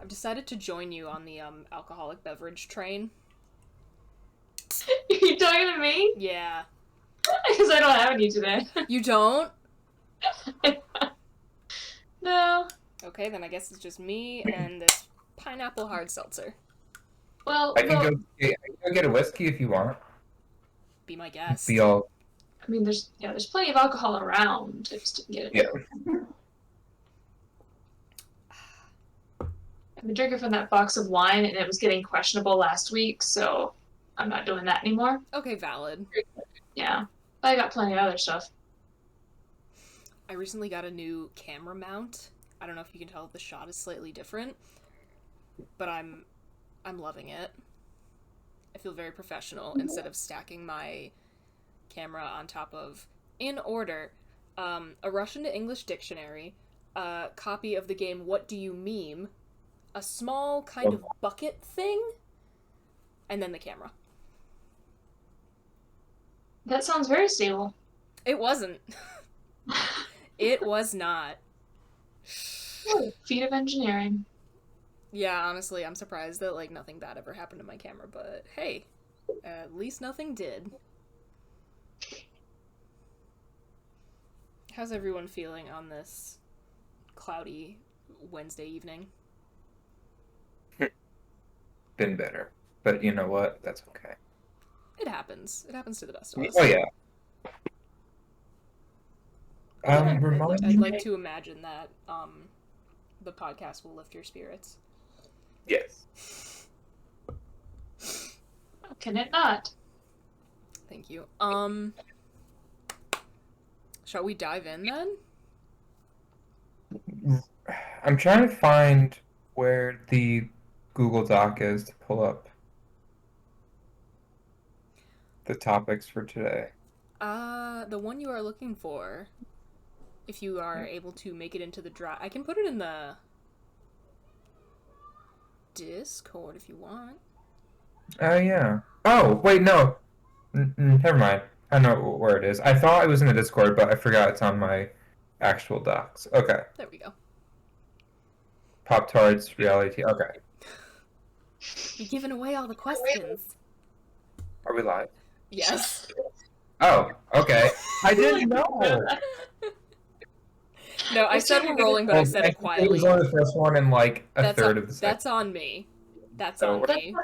I've decided to join you on the alcoholic beverage train. You talking to me? Yeah. Because I don't have any today. You don't? No. Okay, then I guess it's just me and this pineapple hard seltzer. Well, I can go get a whiskey if you want. Be my guest. Be all. I mean, there's plenty of alcohol around. I just didn't get it. Yeah. I've been drinking from that box of wine, and it was getting questionable last week, so I'm not doing that anymore. Okay, valid. Yeah. But I got plenty of other stuff. I recently got a new camera mount. I don't know if you can tell if the shot is slightly different, but I'm loving it. I feel very professional instead of stacking my camera on top of, in order, a Russian to English dictionary, a copy of the game What Do You Meme, a small kind of bucket thing, and then the camera. That sounds very stable. It wasn't. It was not. Feat of engineering. Yeah, honestly, I'm surprised that, like, nothing bad ever happened to my camera, but hey, at least nothing did. How's everyone feeling on this cloudy Wednesday evening? Been better. But you know what? That's okay. It happens. It happens to the best of us. Oh, yeah. I'd like to imagine that the podcast will lift your spirits. Yes. Can it not? Thank you. Shall we dive in then? I'm trying to find where the Google Doc is to pull up the topics for today. The one you are looking for, if you are able to make it into the drive, I can put it in the Discord if you want. Yeah. Oh, wait, no. Never mind. I know where it is. I thought it was in the Discord, but I forgot it's on my actual docs. Okay. There we go. PopTarts, reality. Okay. You're giving away all the questions. Are we live? Yes. Oh, okay. I didn't know. No, I said we're rolling, but I said it It quietly. was only the first one and like a third of the second. That's on me. That's on me.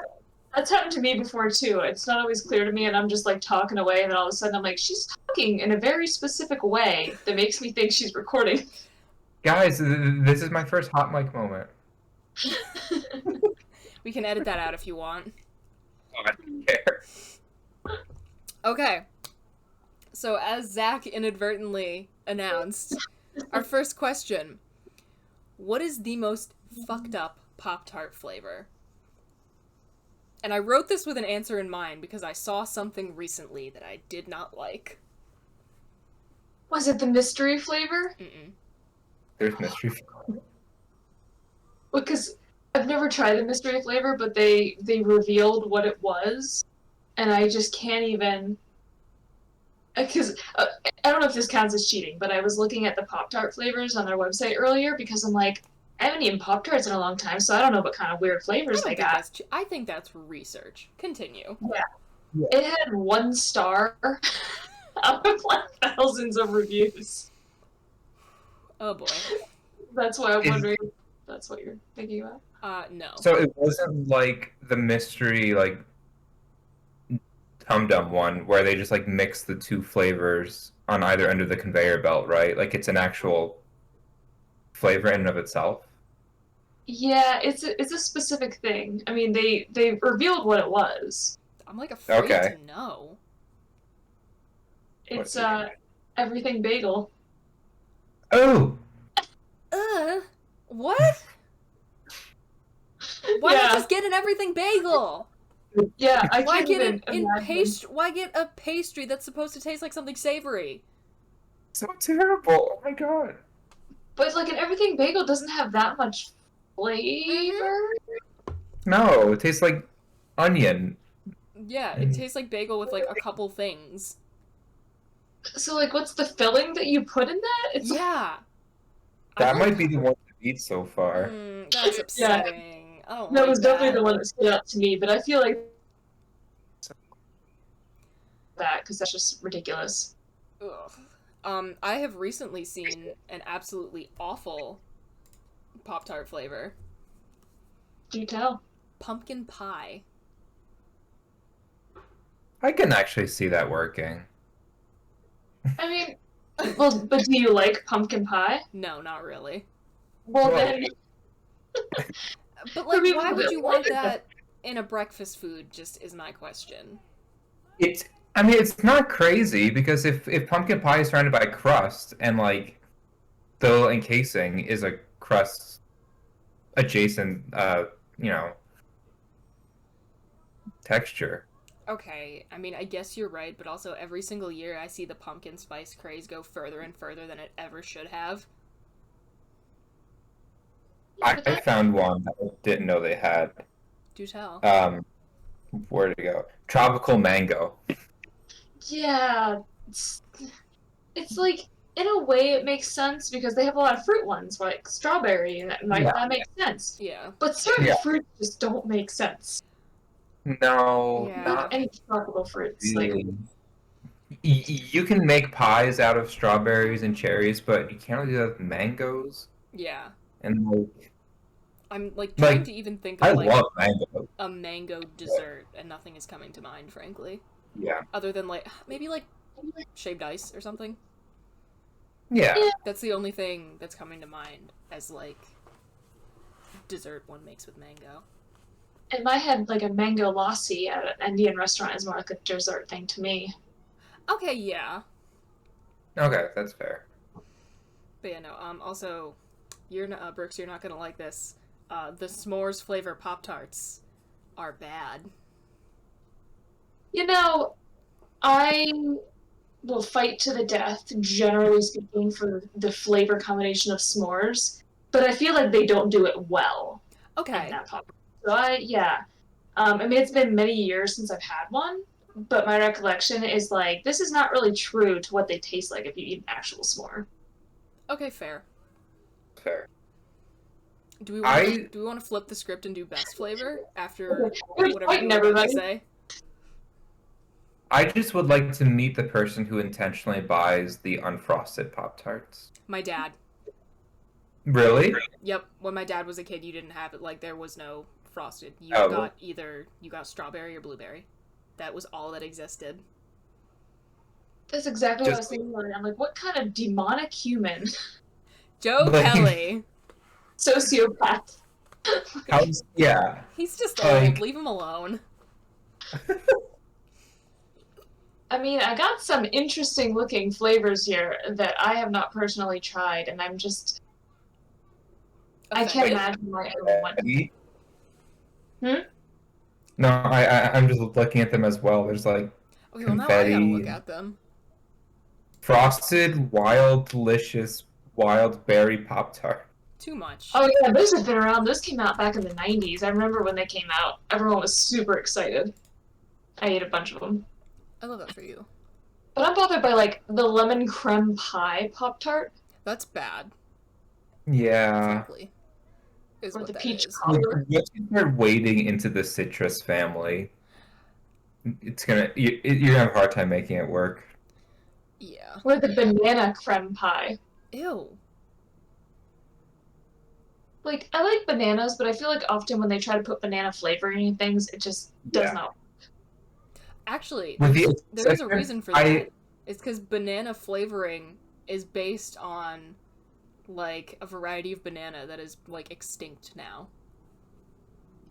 That's happened to me before, too. It's not always clear to me, and I'm just, like, talking away, and then all of a sudden I'm like, she's talking in a very specific way that makes me think she's recording. Guys, this is my first hot mic moment. We can edit that out if you want. Oh, I don't care. Okay. So, as Zach inadvertently announced, our first question. What is the most fucked up Pop-Tart flavor? And I wrote this with an answer in mind because I saw something recently that I did not like. Was it the mystery flavor? Mm-mm. There's mystery flavor. Because I've never tried the mystery flavor, but they revealed what it was, and I just can't even... Because I don't know if this counts as cheating, but I was looking at the Pop-Tart flavors on their website earlier because I'm like, I haven't eaten Pop-Tarts in a long time, so I don't know what kind of weird flavors they got. I think that's research. Continue. Yeah. It had 1 star out of like thousands of reviews. Oh boy. That's why I'm wondering if that's what you're thinking about. No. So it wasn't like the mystery, like, Tum Dum one where they just like mix the 2 flavors on either end of the conveyor belt, right? Like it's an actual flavor in and of itself. Yeah, it's a specific thing. I mean, they revealed what it was. I'm like afraid Okay. to know. It's everything bagel. Oh, What? Why not just get an everything bagel? Yeah, I Why can't get even it in imagine. pastry? Why get a pastry that's supposed to taste like something savory? so terrible! Oh my god. But like an everything bagel doesn't have that much flavor. No, it tastes like onion. Yeah, it tastes like bagel with like a couple things. So like, what's the filling that you put in that? It's Yeah. That might be the one that eat so far. That's Yeah, upsetting. I don't that like was definitely that. the one that stood out to me. But I feel like that because that's just ridiculous. Ugh. I have recently seen an absolutely awful Pop-Tart flavor. Do tell. Pumpkin pie. I can actually see that working. I mean, well, but do you like pumpkin pie? No, not really. Well, Well, then But, for like, people why would that you like want it, that in a breakfast food, just is my question. it's I mean it's not crazy because if pumpkin pie is surrounded by crust and like the little encasing is a crust adjacent you know texture. Okay, I mean, I guess you're right, but also every single year I see the pumpkin spice craze go further and further than it ever should have. yeah, but I that found one that I didn't know they had. Do tell. Um, where to go? Tropical mango. yeah, it's, it's like in a way it makes sense because they have a lot of fruit ones like strawberry and Yeah. that makes sense. Yeah. But certain Yeah. fruits just don't make sense. No, Yeah. not Any tropical fruits, like really. You can make pies out of strawberries and cherries, but you can't really do that with mangoes. Yeah. And I'm, like, trying like to even think I of, like, love mango. a mango dessert, and nothing is coming to mind, frankly. Yeah. Other than, like, maybe, like, shaved ice or something. Yeah. yeah. That's the only thing that's coming to mind as, like, dessert one makes with mango. In my head, like a mango lassi at an Indian restaurant is more like a dessert thing to me. Okay, yeah. Okay, that's fair. But yeah, no, also, Brooks, you're not gonna like this. The s'mores flavor Pop-Tarts are bad. You know, I will fight to the death, generally speaking, for the flavor combination of s'mores, but I feel like they don't do it well in Okay. that pop. So yeah. I mean, it's been many years since I've had one, but my recollection is like this is not really true to what they taste like if you eat an actual s'more. Okay, fair. Fair. Do I we want to flip the script and do best flavor after Good whatever you fighting, were about to everybody. say? I just would like to meet the person who intentionally buys the unfrosted Pop Tarts. My dad. Really? Yep, when my dad was a kid, you didn't have it. Like, there was no frosted. Oh. You got strawberry or blueberry. That was all that existed. That's exactly what I was Just thinking about it. I'm like, what kind of demonic human Joe like Kelly. sociopath? how's yeah. He's just old. Like Leave him alone. I mean, I got some interesting looking flavors here that I have not personally tried, and I'm just I can't Offended. imagine why everyone went. No, I'm just looking at them as well. There's like Okay, well, now I gotta look confetti, at them. frosted, wild, delicious, wild berry Pop Tart. Too much. Oh yeah, those have been around. Those came out back in the '90s. I remember when they came out. Everyone was super excited. I ate a bunch of them. I love that for you. But I'm bothered by like the lemon creme pie Pop Tart That's bad, Yeah. frankly. Is or what the that peach is. cobbler. Once you start wading into the citrus family, you're gonna have a hard time making it work. Yeah. Or the banana creme pie. Ew. Like I like bananas, but I feel like often when they try to put banana flavoring in things, it just does Yeah. not. Actually, With the there is a exception- reason for that. It's because banana flavoring is based on, like, a variety of banana that is, like, extinct now.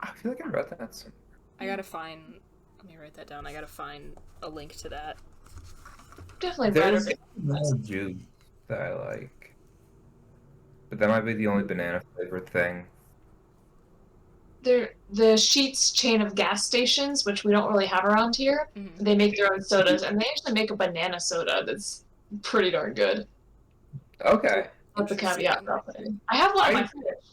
I feel like I read that somewhere. I gotta find. Let me write that down. I gotta find a link to that. Definitely There's better. banana juice that I like, but that might be the only banana flavored thing. They're the Sheets chain of gas stations, which we don't really have around here. Mhm. They make their own sodas, and they actually make a banana soda that's pretty darn good. Okay. That's the caveat. Interesting. I'll put in. I have a lot in my fridge.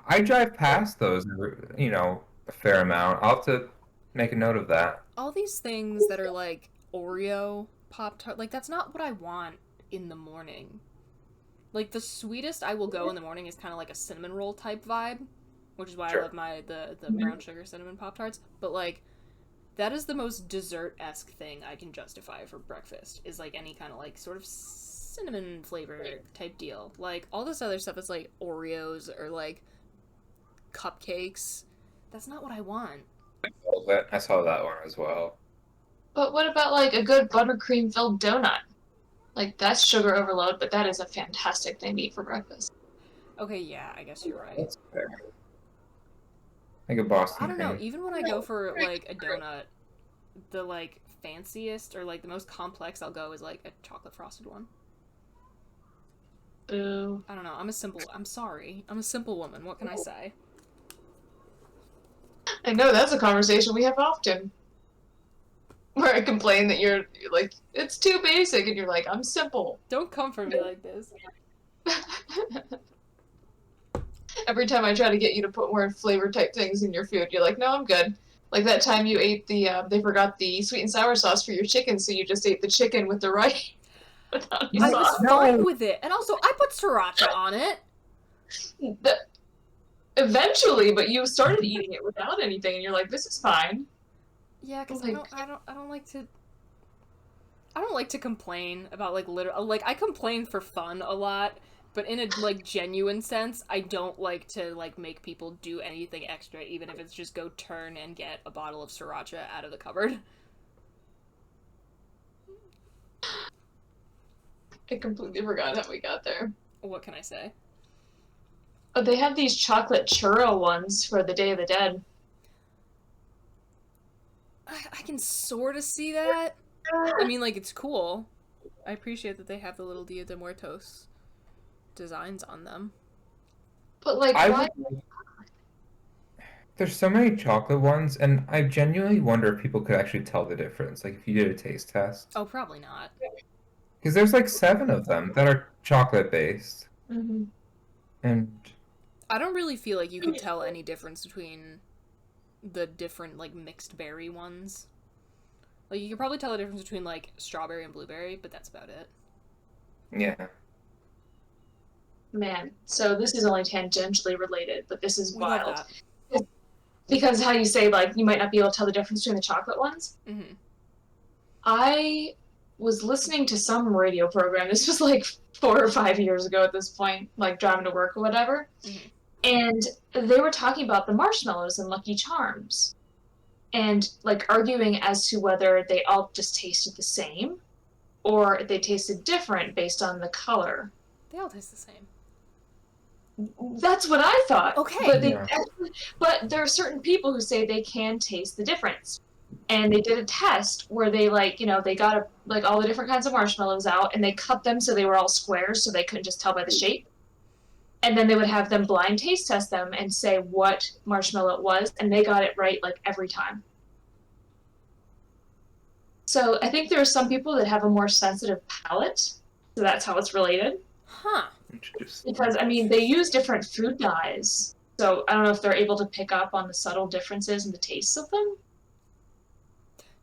I drive past those, a fair amount. I'll have to make a note of that. All these things that are, like, Oreo Pop Tart, like, that's not what I want in the morning. Like, the sweetest I will go in the morning is kind of like a cinnamon roll type vibe, which is why Sure. I love the brown sugar cinnamon Pop-Tarts. But, like, that is the most dessert-esque thing I can justify for breakfast, is, like, any kind of, like, sort of cinnamon flavor type deal. Like, all this other stuff is, like, Oreos or, like, cupcakes. That's not what I want. I saw that one as well. But what about like a good buttercream filled donut? Like that's sugar overload, but that is a fantastic thing to eat for breakfast. Okay, yeah, I guess you're right. That's fair. Like a Boston I don't know, cream. even when I go for, like, a donut, the, like, fanciest or, like, the most complex I'll go is, like, a chocolate frosted one. Boo. I don't know, I'm sorry. I'm a simple woman, what can I say? I know that's a conversation we have often. Where I complain that you're like, it's too basic, and you're like, I'm simple. Don't come for me like this. Every time I try to get you to put more flavor type things in your food, you're like, no, I'm good. Like that time you ate they forgot the sweet and sour sauce for your chicken, so you just ate the chicken with the rice without any I sauce. was fine with it, and also, I put sriracha on it. Eventually, but you started eating it without anything, and you're like, this is fine. Yeah, because Like- I don't like to... I don't like to complain about, like, like, I complain for fun a lot, but in a, like, genuine sense, I don't like to, like, make people do anything extra, even if it's just go turn and get a bottle of sriracha out of the cupboard. I completely forgot how we got there. What can I say? Oh, they have these chocolate churro ones for the Day of the Dead. I can sort of see that. I mean, like, it's cool. I appreciate that they have the little Dia de Muertos designs on them. But like, I why? would, there's so many chocolate ones, and I genuinely wonder if people could actually tell the difference. Like if you did a taste test, Oh, probably not. because there's like 7 of them that are chocolate based, Mhm. and I don't really feel like you could tell any difference between the different, like, mixed berry ones. Like, you could probably tell the difference between, like, strawberry and blueberry, but that's about it. yeah. Man, so this is only tangentially related, but this is We love wild. that. Because how you say, like, you might not be able to tell the difference between the chocolate ones. Mm-hmm. I was listening to some radio program. This was like 4 or 5 years ago at this point, like driving to work or whatever. Mhm. And they were talking about the marshmallows and Lucky Charms. And like arguing as to whether they all just tasted the same or they tasted different based on the color. They all taste the same. That's what I thought. Okay. But Yeah. but there are certain people who say they can taste the difference. And they did a test where they they got like all the different kinds of marshmallows out and they cut them so they were all squares so they couldn't just tell by the shape. And then they would have them blind taste test them and say what marshmallow it was, and they got it right like every time. So I think there are some people that have a more sensitive palate, so that's how it's related. Huh. Interesting. Because I mean, they use different food dyes, so I don't know if they're able to pick up on the subtle differences in the tastes of them.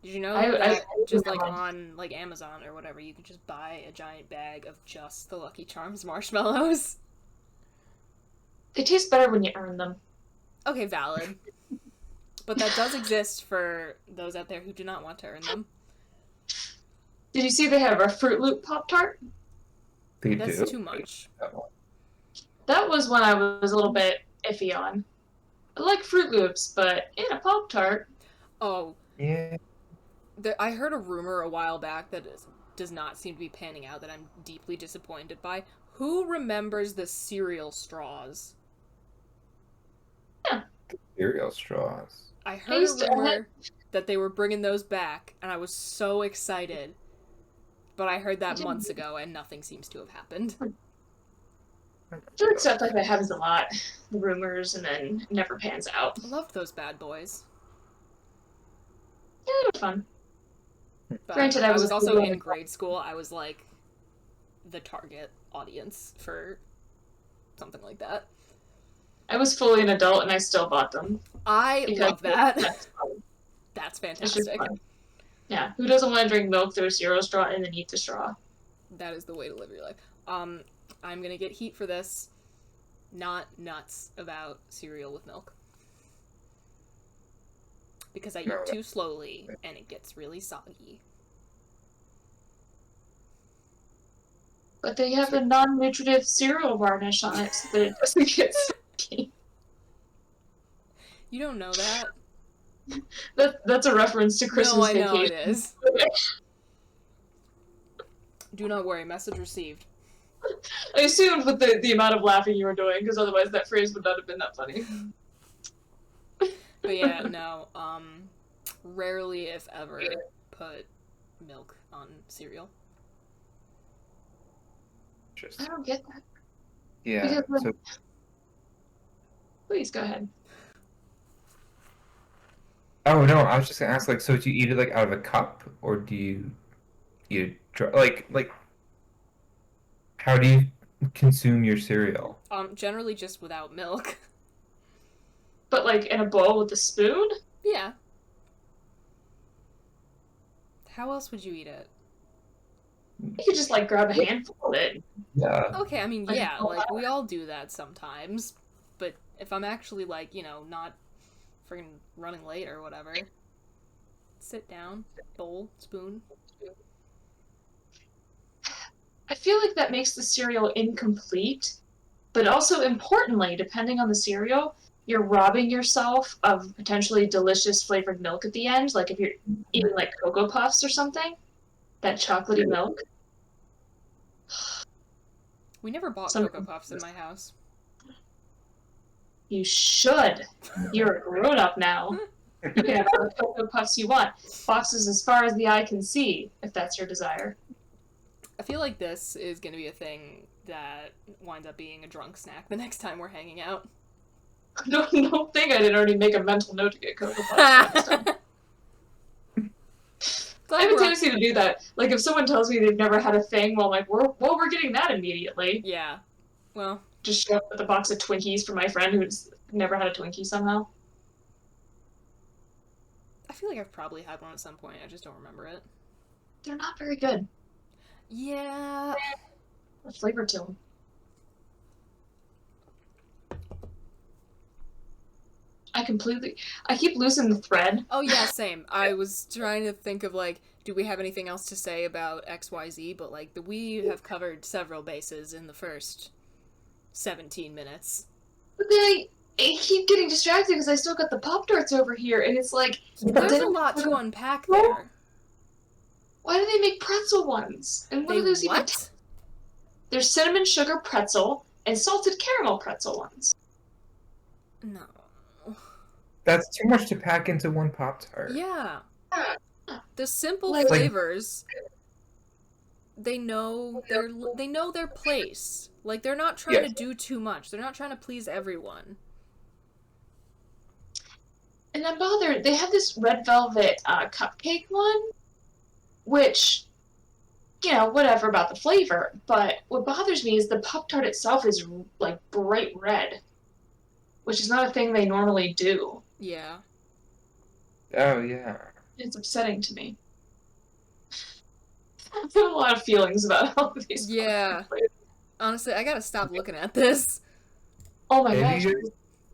Did you know I that just, know. like, on, like, Amazon or whatever, you could just buy a giant bag of just the Lucky Charms marshmallows? They taste better when you earn them. Okay, valid. But that does exist for those out there who do not want to earn them. Did you see they have a Fruit Loop Pop-Tart? They That's do. too much. That was one I was a little bit iffy on. I like Fruit Loops, but in a Pop-Tart, Oh, Yeah. I heard a rumor a while back that does not seem to be panning out that I'm deeply disappointed by. Who remembers the cereal straws? Cereal straws. I heard Taste- a rumor that they were bringing those back, and I was so excited. But I heard that months ago, and nothing seems to have happened. Sure, stuff like that happens a lot. The rumors, and then it never pans out. I loved those bad boys. Yeah, it was fun. But Granted, I I was was a also kid. in grade school. I was like the target audience for something like that. I was fully an adult, and I still bought them. I Because love that. That's fun. That's It's just fantastic. fun. Yeah, who doesn't want to drink milk through a cereal straw and then eat the straw? That is the way to live your life. I'm gonna get heat for this. Not nuts about cereal with milk. Because I eat too slowly, and it gets really soggy. But they have a non-nutritive cereal varnish on it so that it doesn't get soggy. You don't know that? That's a reference to Christmas No, I know Vacation. it is. Do not worry, message received. I assumed with the amount of laughing you were doing, because otherwise that phrase would not have been that funny. But yeah, no, rarely, if ever, put milk on cereal. I don't get that. Yeah. Because, So please go ahead. oh no, I was just gonna ask, like, so do you eat it like out of a cup, or do you like how do you consume your cereal? Generally just without milk. But like in a bowl with a spoon? Yeah. How else would you eat it? You could just like grab a handful of it. Yeah. Okay, I mean, yeah, like, we all do that sometimes. But if I'm actually, like, you know, not friggin' running late or whatever, sit down, bowl, spoon. I feel like that makes the cereal incomplete, but also importantly, depending on the cereal, you're robbing yourself of potentially delicious flavored milk at the end. Like if you're eating like Cocoa Puffs or something, that chocolatey milk. We never bought Some- Cocoa Puffs in my house. You should. You're a grown up now. You can have all the Cocoa Puffs you want. Boxes as far as the eye can see, if that's your desire. I feel like this is gonna be a thing that winds up being a drunk snack the next time we're hanging out. Don't think I didn't already make a mental note to get Cocoa Puffs next time. I have a tendency to do that. Like, if someone tells me they've never had a thing, well, I'm like, we're getting that immediately. Yeah. Well, Just show up with a box of Twinkies for my friend who's never had a Twinkie somehow. I feel like I've probably had one at some point. I just don't remember it. They're not very good. Yeah. The flavor to them. I keep losing the thread. Oh, yeah, same. I was trying to think of, like, do we have anything else to say about XYZ? But, like, we have covered several bases in the first 17 minutes. But then I keep getting distracted because I still got the Pop-Tarts over here, and it's like... There's a lot to unpack there. Why do they make pretzel ones? And what are those even? There's cinnamon sugar pretzel and salted caramel pretzel ones. No. That's too much to pack into one Pop-Tart. Yeah. The simple Like- flavors, they know their place. Like, they're not trying to do too much. They're not trying to please everyone. And I'm bothered. They have this red velvet cupcake one, which, you know, whatever about the flavor. But what bothers me is the Pop-Tart itself is, like, bright red, which is not a thing they normally do. Yeah. Oh yeah. It's upsetting to me. I have a lot of feelings about all of these. Yeah. Honestly, I gotta stop looking at this. Oh my Have gosh. you guys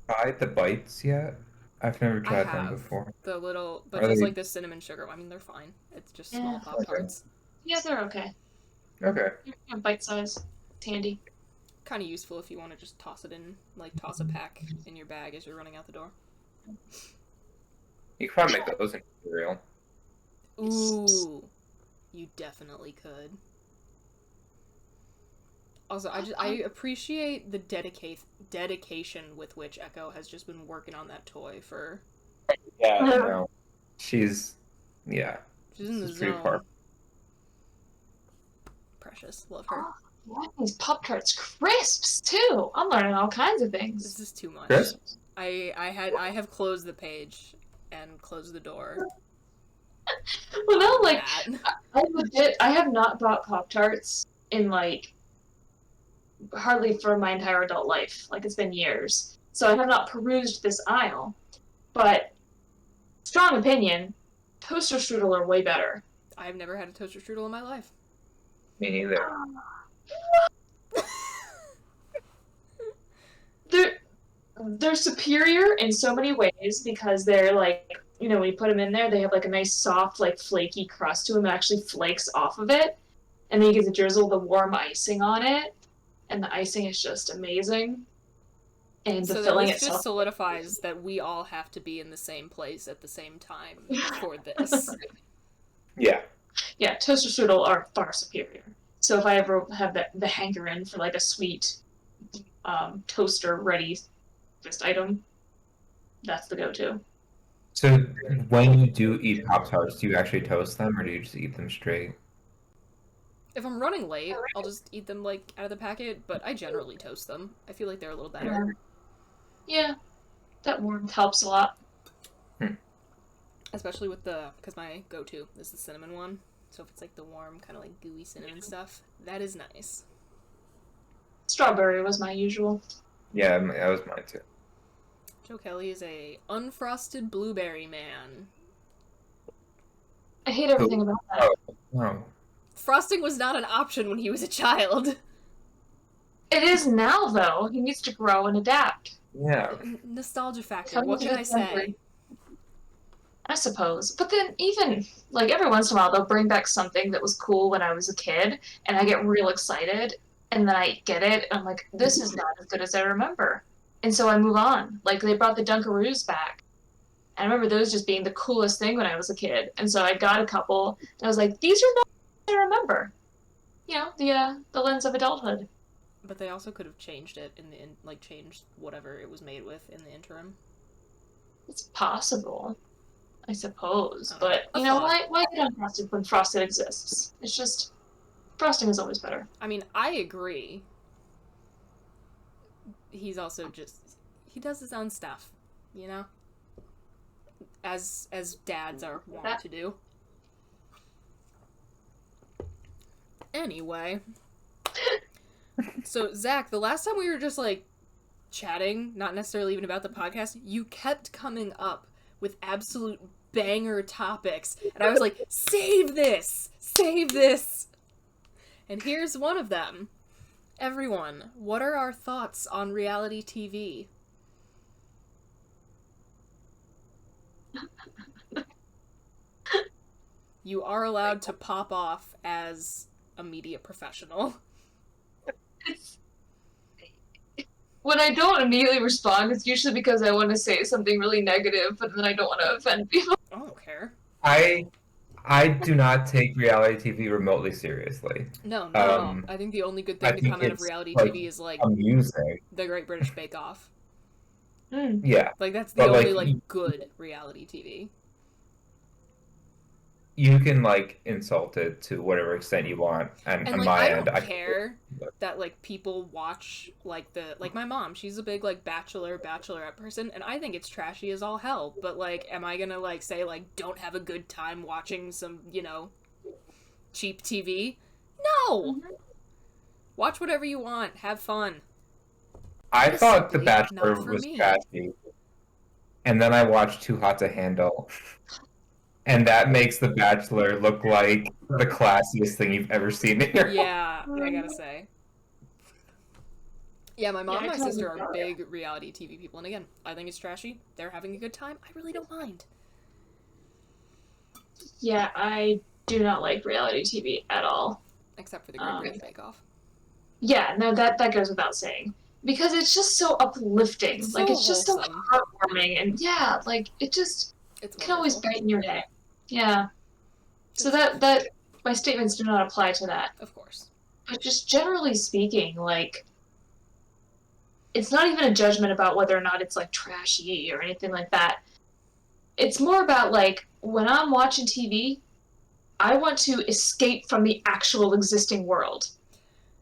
tried the bites yet? I've never tried them have. before. The little, but Are there's they- like the cinnamon sugar. I mean, they're fine. It's just small Yeah. Pop-Tarts. Yeah, they're okay. Okay. They're bite size. It's handy. Kind of useful if you want to just toss it in, like toss a pack in your bag as you're running out the door. You could probably make those into cereal. Ooh, you definitely could. Also, I appreciate the dedication with which Echo has just been working on that toy for. Yeah, I know. She's in the She's pretty zone. far. Precious, love her. Oh, yeah, these Pop-Tarts crisps too. I'm learning all kinds of things. This is too much. Crisps? I have closed the page and closed the door. Well, no, like That. I have not bought Pop-Tarts in like hardly for my entire adult life. Like it's been years, so I have not perused this aisle. But strong opinion, toaster strudel are way better. I've never had a toaster strudel in my life. Me neither. they're superior in so many ways because they're like, when you put them in there, they have like a nice soft, like flaky crust to them. It actually flakes off of it, and then you get to drizzle the warm icing on it, and the icing is just amazing. And the So then filling this just itself. solidifies that we all have to be in the same place at the same time for this. Yeah. Yeah, toaster strudel are far superior. So if I ever have the hankering for like a sweet toaster ready just item, that's the go-to. So when you do eat Pop-Tarts, do you actually toast them or do you just eat them straight? If I'm running late, I'll just eat them like out of the packet, but I generally toast them. I feel like they're a little better. Yeah, that warmth helps a lot. Especially with because my go-to is the cinnamon one. So if it's like the warm, kind of like gooey cinnamon stuff, that is nice. Strawberry was my usual. Yeah, that was mine too. Joe Kelly is a unfrosted blueberry man. I hate everything about that. Oh. Frosting was not an option when he was a child. It is now, though. He needs to grow and adapt. Yeah. Nostalgia factor. What can I say? I suppose. But then even, like, every once in a while, they'll bring back something that was cool when I was a kid, and I get real excited, and then I get it, and I'm like, this is not as good as I remember. And so I move on. Like, they brought the Dunkaroos back. I remember those just being the coolest thing when I was a kid. And so I got a couple, and I was like, these are not what I remember. The lens of adulthood. But they also could have changed it changed whatever it was made with in the interim. It's possible, I suppose. Oh, But, why get unfrosted when frosted exists? It's just, frosting is always better. I mean, I agree. He's also he does his own stuff, As dads are wont to do. Anyway. So, Zach, the last time we were just, chatting, not necessarily even about the podcast, you kept coming up with absolute banger topics. And I was like, save this! Save this! And here's one of them. Everyone, what are our thoughts on reality TV? You are allowed to pop off as a media professional. When I don't immediately respond, it's usually because I want to say something really negative, but then I don't want to offend people. I don't care. I do not take reality TV remotely seriously. No, not at all. I think the only good thing to come out of reality TV is amusing. The Great British Bake Off. Yeah. That's the only good reality TV. You can insult it to whatever extent you want, and on my end, I don't care that people watch my mom. She's a big bachelorette person, and I think it's trashy as all hell. But am I gonna say don't have a good time watching some cheap TV? No. Mm-hmm. Watch whatever you want. Have fun. I thought The Bachelor was trashy, and then I watched Too Hot to Handle. And that makes The Bachelor look like the classiest thing you've ever seen in your life. Yeah, I gotta say. Yeah, my mom and my sister are big reality TV people, and again, I think it's trashy. They're having a good time. I really don't mind. Yeah, I do not like reality TV at all. Except for the Great British Bake Off. Yeah, no, that goes without saying. Because it's just so uplifting. It's just so heartwarming, and it can always brighten your day. Yeah. So that my statements do not apply to that. Of course. But just generally speaking, it's not even a judgment about whether or not it's trashy or anything like that. It's more about when I'm watching TV, I want to escape from the actual existing world.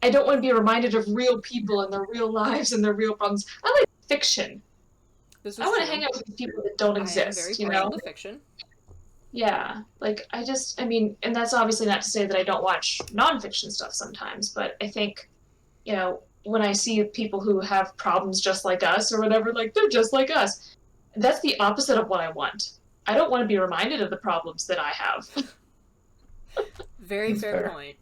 I don't want to be reminded of real people and their real lives and their real problems. I like fiction. I want to hang out with people that don't exist. I am very proud of the fiction. Yeah, and that's obviously not to say that I don't watch nonfiction stuff sometimes, but I think, when I see people who have problems just like us or whatever, they're just like us, that's the opposite of what I want. I don't want to be reminded of the problems that I have. Very fair point.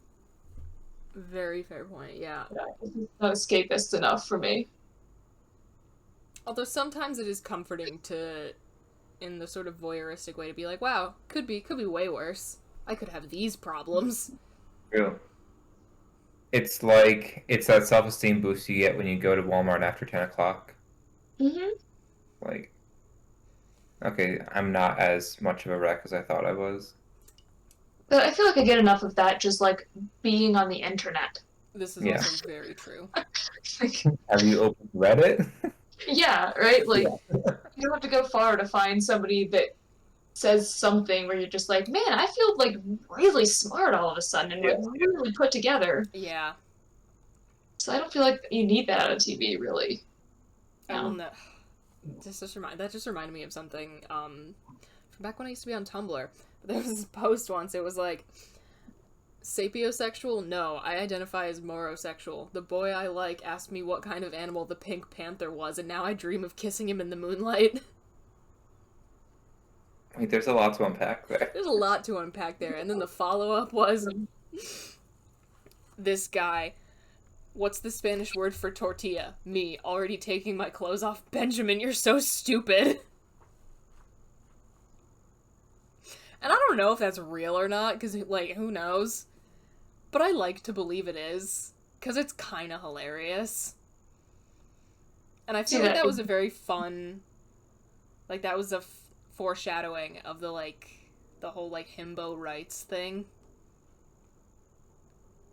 Very fair point, yeah. It's not escapist enough for me. Although sometimes it is comforting to, in the sort of voyeuristic way, to be like, wow, could be way worse. I could have these problems. True. It's like, it's that self-esteem boost you get when you go to Walmart after 10 o'clock. Mm-hmm. Like, okay, I'm not as much of a wreck as I thought I was. But I feel like I get enough of that just like being on the internet. This is Yeah. also very true. Like, Have you opened Reddit? yeah, right? Like, Yeah. you don't have to go far to find somebody that says something where you're just like, man, I feel like really smart all of a sudden and like really put together. Yeah. So I don't feel like you need that on TV, really. I will No. know. That just reminded me of something from back when I used to be on Tumblr. There was this post once. It was like, sapiosexual? No, I identify as morosexual. The boy I like asked me what kind of animal the Pink Panther was, and now I dream of kissing him in the moonlight. Wait, there's a lot to unpack there. There's a lot to unpack there. And then the follow-up was, this guy, what's the Spanish word for tortilla? Me, already taking my clothes off. Benjamin, you're so stupid. And I don't know if that's real or not, because, like, who knows? But I like to believe it is, because it's kind of hilarious. And I feel like that was a very fun, like, that was a foreshadowing of the, like, the whole, like, himbo rights thing.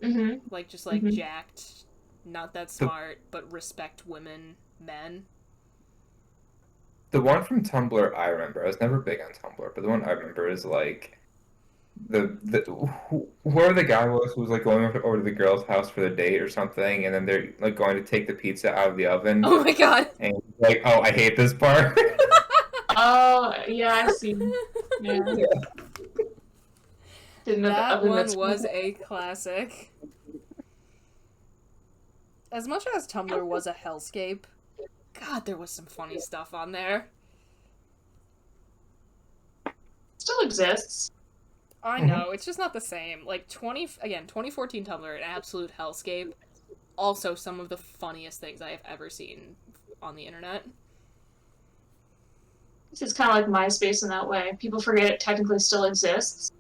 Mm-hmm. Like, just, like, Mhm. jacked, not that smart, but respect women, men. The one from Tumblr I remember, I was never big on Tumblr, but the one I remember is like whoever the guy was who was like going over to the girl's house for the date or something, and then they're like going to take the pizza out of the oven, Oh my god! and he's like, oh, I hate this part. Oh, yeah, I see. Yeah. Didn't know the That oven one that's was a classic. As much as Tumblr was a hellscape, God, there was some funny stuff on there. still exists. I know, it's just not the same. Like, 2014 Tumblr, an absolute hellscape. Also, some of the funniest things I have ever seen on the internet. This is kind of like MySpace in that way. People forget it technically still exists.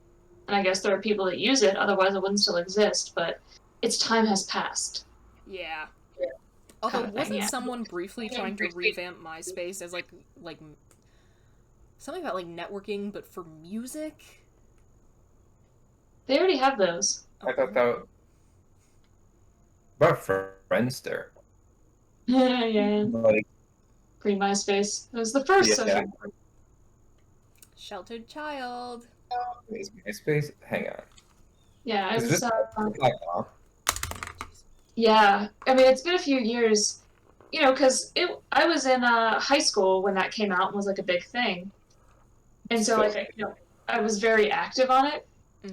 And I guess there are people that use it, otherwise it wouldn't still exist, but its time has passed. Yeah. Although, Kind of thing, wasn't yeah. someone briefly trying to revamp MySpace as, like, something about, like, networking, but for music? They already have those. I thought that about Friendster. Yeah. Like, Pre-MySpace. It was the first yeah. social network. Sheltered child. Is MySpace? Hang on. Yeah, Is it this was, yeah. I mean, it's been a few years, you know, because I was in high school when that came out and was like a big thing. And so, like, you know, I was very active on it.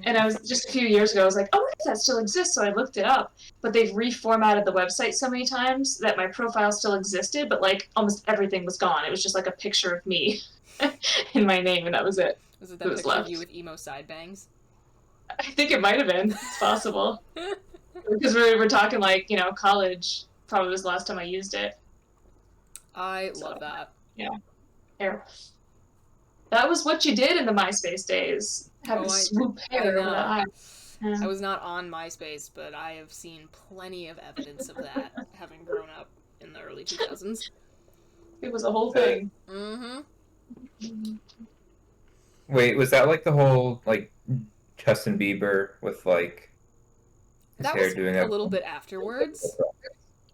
And I was just a few years ago, I was like, oh, if that still exists. So I looked it up. But they've reformatted the website so many times that my profile still existed, but like almost everything was gone. It was just like a picture of me in my name, and that was it. Was it that picture of you with emo side bangs? I think it might have been. It's possible. Because we're talking like, you know, college probably was the last time I used it. I love that. Yeah. Hair. That was what you did in the MySpace days. Have a swoop hair over the eye. Yeah. I was not on MySpace, but I have seen plenty of evidence of that, having grown up in the early 2000s. It was a whole thing. Mm-hmm. Wait, was that like the whole like Justin Bieber with like his That hair was doing a that? little bit afterwards.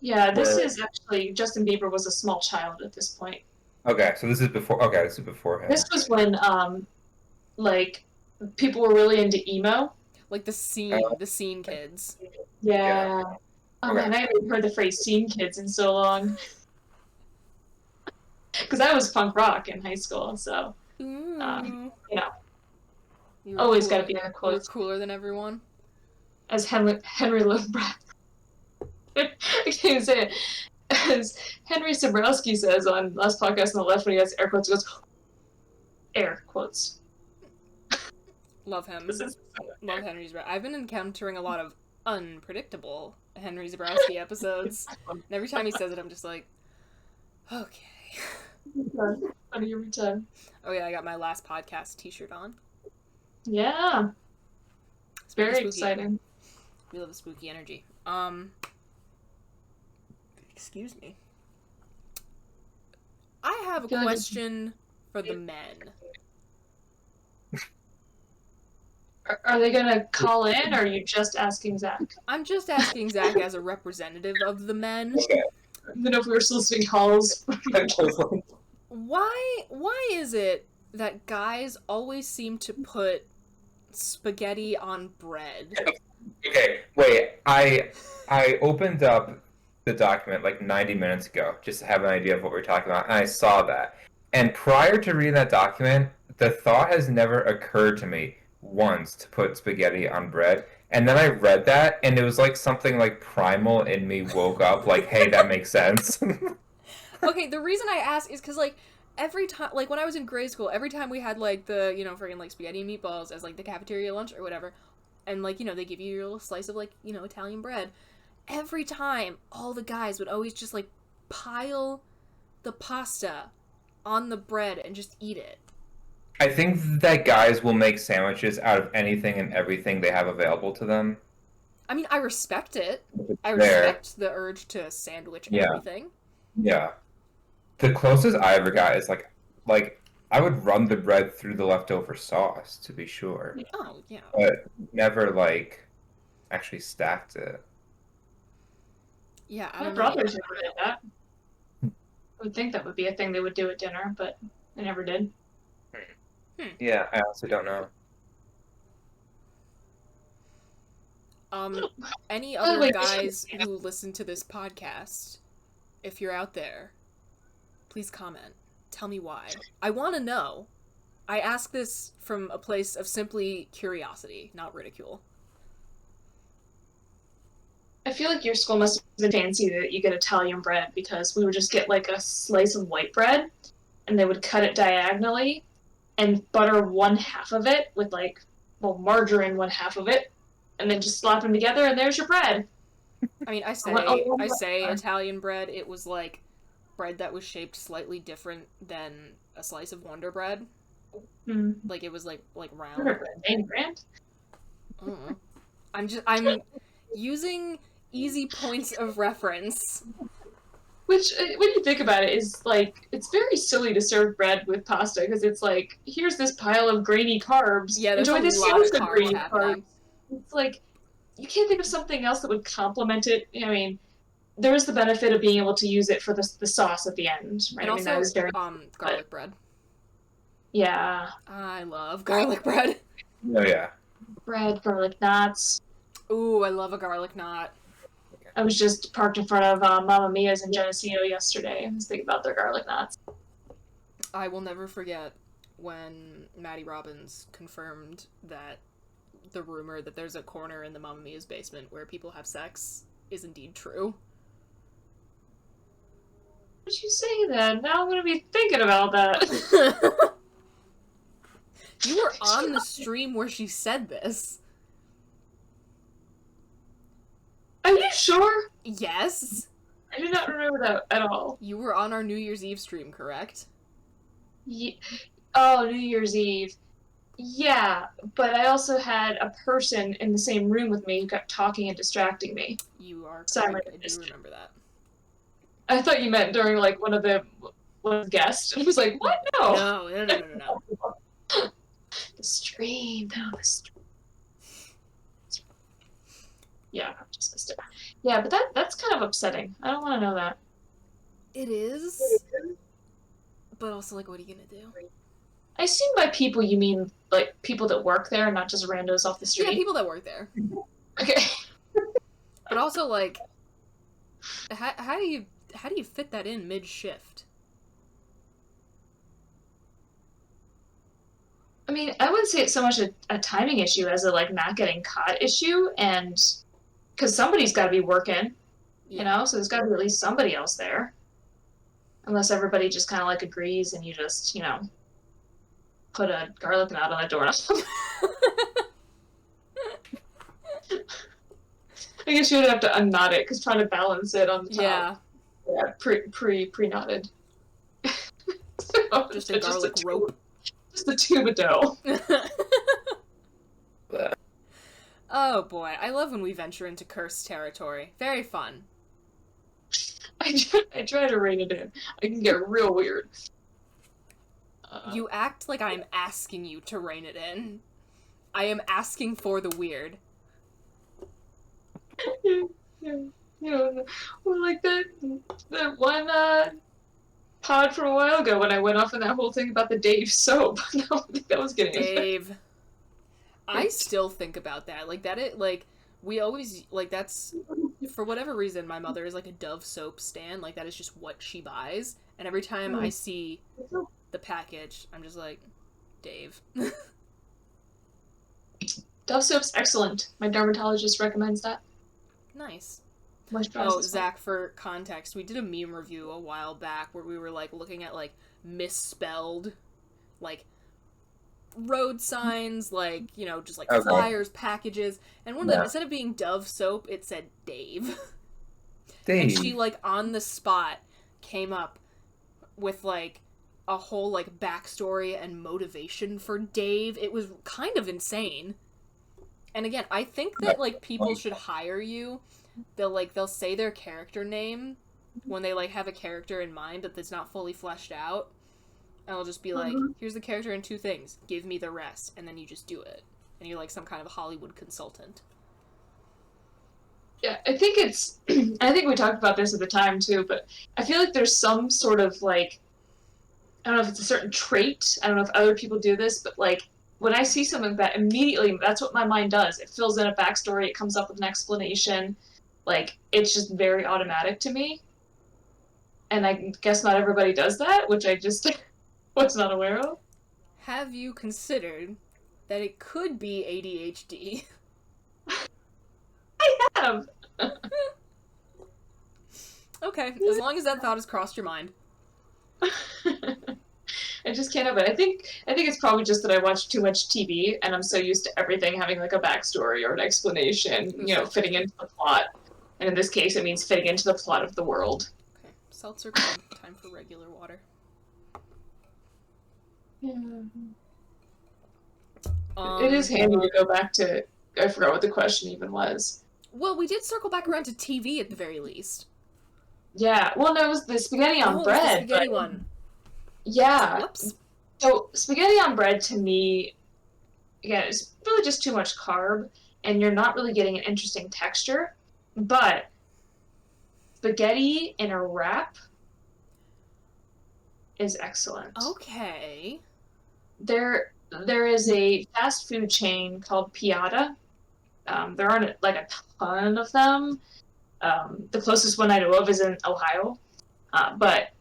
Yeah, this is actually, Justin Bieber was a small child at this point. Okay, so this is before. Okay, this is before him. This was when, like, people were really into emo. Like the scene kids. Yeah. Oh Okay. man, I haven't heard the phrase "scene kids" in so long. Because I was punk rock in high school, so Ooh. you know, You were always cooler- got to be in the You were quotes. cooler than everyone. As Henry I can't even say it. As Henry Sobrowski says on last podcast on the left when he has air quotes, he goes, air quotes. Love him. This is Love Henry Zabrowski. I've been encountering a lot of unpredictable Henry Zabrowski episodes. And every time he says it, I'm just like, okay. Funny every time. Oh yeah, I got my last podcast T-shirt on. Yeah, Spooky, very spooky. exciting. We love the spooky energy. Excuse me. I have a feel like question for the men. Are they gonna call in, or are you just asking Zach? I'm just asking Zach as a representative of the men. Okay. I don't know if we were soliciting calls. Why is it that guys always seem to put spaghetti on bread? Okay, wait. I opened up the document like 90 minutes ago just to have an idea of what we're talking about, and I saw that. And prior to reading that document, the thought has never occurred to me once to put spaghetti on bread. And then I read that, and it was like something like primal in me woke up, like, hey, that makes sense. Okay, the reason I ask is because, like, every time, like, when I was in grade school, every time we had, like, the, freaking, like, spaghetti and meatballs as, like, the cafeteria lunch or whatever, and, like, they give you your little slice of, like, Italian bread, every time, all the guys would always just, like, pile the pasta on the bread and just eat it. I think that guys will make sandwiches out of anything and everything they have available to them. I mean, I respect it. I There. respect the urge to sandwich Yeah. everything. Yeah. The closest I ever got is like I would run the bread through the leftover sauce to be sure, Oh, yeah. but never like actually stacked it. Yeah, I My don't know. brothers never did that. I would think that would be a thing they would do at dinner, but they never did. Yeah, I also don't know. Any Oh, other wait, guys who listen to this podcast, if you're out there, please comment. Tell me why. I want to know. I ask this from a place of simply curiosity, not ridicule. I feel like your school must have been fancy that you get Italian bread, because we would just get like a slice of white bread, and they would cut it diagonally and butter one half of it with margarine one half of it, and then just slap them together, and there's your bread. I mean, I say Italian bread. It was like bread that was shaped slightly different than a slice of Wonder Bread. Mm. Like it was like round. Wonder bread, name brand. I'm using easy points of reference. Which, when you think about it, is like, it's very silly to serve bread with pasta, because it's like, here's this pile of grainy carbs. Yeah, there's Enjoy a this lot of slice carbs grainy happening. It's like, you can't think of something else that would complement it. I mean, there is the benefit of being able to use it for the sauce at the end, right? And I mean, that also, is very... garlic bread. Yeah. I love garlic bread. Oh yeah. Bread, garlic knots. Ooh, I love a garlic knot. I was just parked in front of Mamma Mia's in Geneseo yesterday. I was thinking about their garlic knots. I will never forget when Maddie Robbins confirmed that the rumor that there's a corner in the Mamma Mia's basement where people have sex is indeed true. What'd you say then? Now I'm going to be thinking about that. You were on the stream where she said this. Are you sure? Yes. I do not remember that at all. You were on our New Year's Eve stream, correct? Oh, New Year's Eve. Yeah, but I also had a person in the same room with me who kept talking and distracting me. You are Sorry, correct. I do remember that. I thought you meant during like one of the guests. I was like, what? No. No. The stream. No, the stream. Yeah, I just missed it. Yeah, but that's kind of upsetting. I don't want to know that. It is. But also, like, what are you gonna do? I assume by people you mean like people that work there, not just randos off the street. Yeah, people that work there. Okay. But also, like, how do you fit that in mid-shift? I mean, I wouldn't say it's so much a timing issue as a like not getting caught issue, and because somebody's got to be working, Yeah. you know, so there's got to be at least somebody else there. Unless everybody just kind of like agrees and you just, put a garlic knot on a doorknob. I guess you would have to unknot it because trying to balance it on the top. Yeah. Yeah, pre-knotted. Just a garlic rope. Just a tube of dough. Oh boy, I love when we venture into cursed territory. Very fun. I try to rein it in. I can get real weird. You act like I am asking you to rein it in. I am asking for the weird. Like that one pod from a while ago when I went off on that whole thing about the Dave soap. I think that was getting Dave. I still think about that. Like we always that's for whatever reason my mother is like a Dove soap stan. Like that is just what she buys. And every time I see the package, I'm just like, Dave. Dove soap's excellent. My dermatologist recommends that. Nice. Oh, Zach, for context, we did a meme review a while back where we were like looking at like misspelled like road signs, like, you know, just like flyers, packages, and one of them, instead of being Dove soap, it said Dave. And she like on the spot came up with like a whole like backstory and motivation for Dave. It was kind of insane. And again, I think that like people should hire you. They'll say their character name when they like have a character in mind but that's not fully fleshed out. And I'll just be like, here's the character in 2 things. Give me the rest. And then you just do it. And you're like some kind of Hollywood consultant. Yeah, I think I think we talked about this at the time too, but I feel like there's some sort of like, I don't know if it's a certain trait. I don't know if other people do this, but like when I see something that immediately, that's what my mind does. It fills in a backstory. It comes up with an explanation. Like, it's just very automatic to me. And I guess not everybody does that, which I just was not aware of. Have you considered that it could be ADHD? I have! Okay, as long as that thought has crossed your mind. I just can't help it. I think it's probably just that I watch too much TV, and I'm so used to everything having like a backstory or an explanation, you know, fitting into the plot. And in this case, it means fitting into the plot of the world. Okay, seltzer time. Time for regular water. Yeah. It is handy to go back to. I forgot what the question even was. Well, we did circle back around to TV at the very least. Yeah. Well, no, it was the spaghetti on bread. It was the spaghetti one. Yeah. Whoops. So spaghetti on bread to me, again, it's really just too much carb, and you're not really getting an interesting texture. But spaghetti in a wrap is excellent. Okay. There is a fast food chain called Piata. There aren't like a ton of them. The closest one I know of is in Ohio. But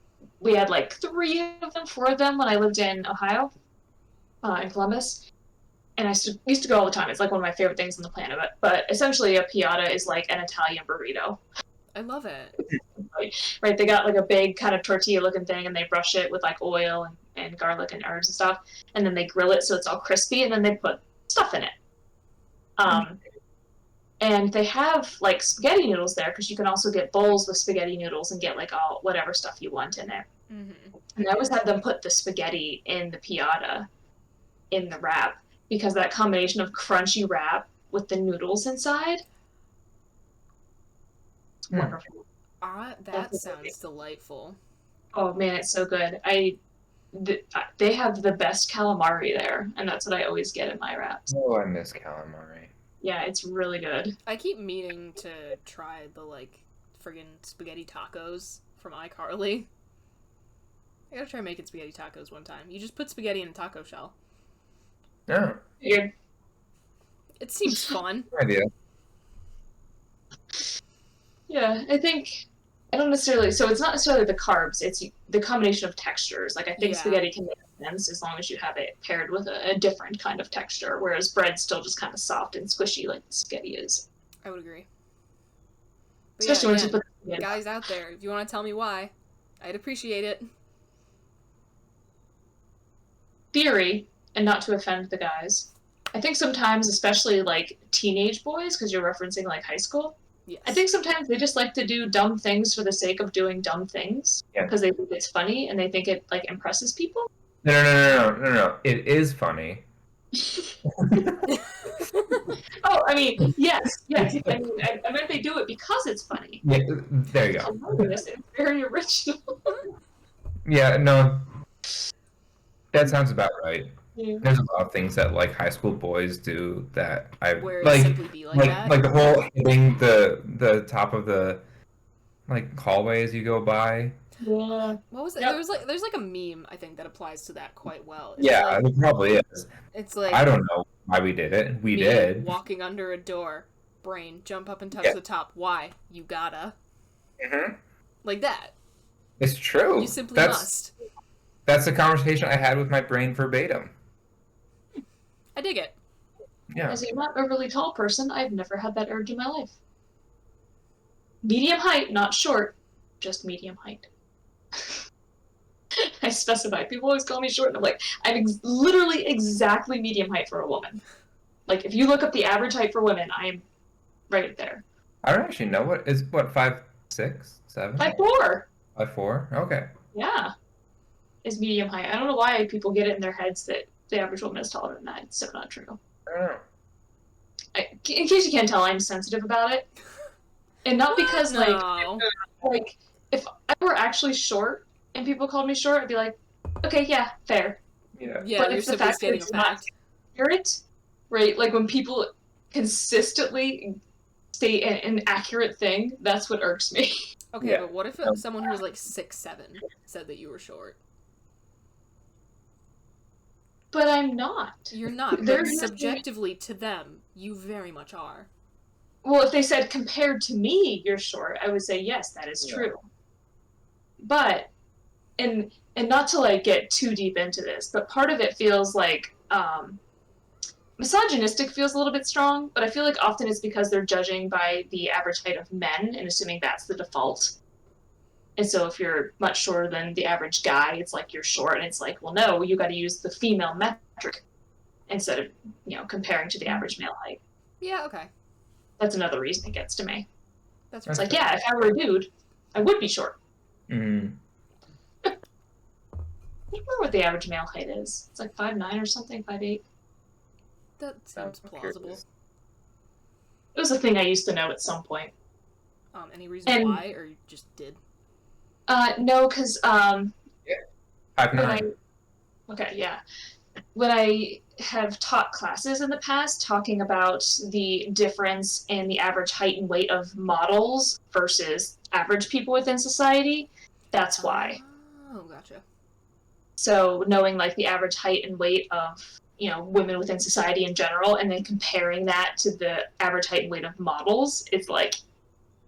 we had like 4 of them when I lived in Ohio, in Columbus. And I used to go all the time. It's like one of my favorite things on the planet. But essentially a piata is like an Italian burrito. I love it. Right, they got like a big kind of tortilla looking thing and they brush it with like oil and garlic and herbs and stuff. And then they grill it so it's all crispy and then they put stuff in it. And they have like spaghetti noodles there because you can also get bowls with spaghetti noodles and get like all whatever stuff you want in it. And I always had them put the spaghetti in the piata in the wrap because that combination of crunchy wrap with the noodles inside, it's wonderful. That sounds delightful. Oh man, it's so good. They have the best calamari there, and that's what I always get in my wraps. Oh, I miss calamari. Yeah, it's really good. I keep meaning to try the like friggin' spaghetti tacos from iCarly. I gotta try making spaghetti tacos one time. You just put spaghetti in a taco shell. Oh. Yeah. It seems fun. Good idea. Yeah, I don't necessarily, so it's not necessarily the carbs, it's the combination of textures. Like, I think spaghetti can make sense as long as you have it paired with a different kind of texture, whereas bread's still just kind of soft and squishy like spaghetti is. I would agree. But Especially once you put the guys out there, if you want to tell me why, I'd appreciate it. Theory, and not to offend the guys, I think sometimes, especially like teenage boys, because you're referencing like high school, Yes. I think sometimes they just like to do dumb things for the sake of doing dumb things Yeah. because they think it's funny and they think it like impresses people. No. It is funny. Oh, I mean, yes. I mean, I meant they do it because it's funny. Yeah, there you It's go. hilarious. It's very original. Yeah, no, that sounds about right. Yeah. There's a lot of things that like high school boys do that I Where it like, simply be like that. like the whole hitting the top of the like hallway as you go by. Yeah. What was it? Yep. There's like a meme I think that applies to that quite well. Yeah, like, it probably is. it's like I don't know why we did it. We me did. walking under a door, brain jump up and touch Yeah. the top. Why? You gotta. Hmm. Like that. It's true. You simply that's must. that's the conversation I had with my brain verbatim. I dig it. Yeah. As a not overly tall person, I've never had that urge in my life. Medium height, not short, just medium height. I specify. People always call me short, and I'm like, I'm literally exactly medium height for a woman. Like, if you look up the average height for women, I am right there. I don't actually know what 5'6", 7", 5'4". 5'4"? Okay. Yeah, is medium height. I don't know why people get it in their heads that the average woman is taller than that. It's so not true. I don't know. In case you can't tell, I'm sensitive about it, and not because No. like if I were actually short and people called me short, I'd be like, okay, yeah, fair. Yeah. Yeah, But you're if the simply fact that stating a it's not fact. accurate, right? Like when people consistently say an inaccurate thing, that's what irks me. Okay, Yeah. but what if someone who was like 6'7" said that you were short? But I'm not. You're not. But They're just- subjectively to them, you very much are. Well, if they said compared to me, you're short, I would say yes, that is Yeah. true. But and not to like get too deep into this, but part of it feels like misogynistic feels a little bit strong, but I feel like often it's because they're judging by the average height of men and assuming that's the default. And so if you're much shorter than the average guy, it's like you're short, and it's like, well, no, you got to use the female metric instead of, comparing to the average male height. Yeah, okay. That's another reason it gets to me. That's It's right. like, yeah, if I were a dude, I would be short. Mm. I don't remember what the average male height is. It's like 5'9" or something, 5'8". That sounds plausible. It was a thing I used to know at some point. Any reason And- why, or you just did? No, because 5'9". when I have taught classes in the past talking about the difference in the average height and weight of models versus average people within society, that's why. Oh, gotcha. So knowing like the average height and weight of women within society in general, and then comparing that to the average height and weight of models, it's like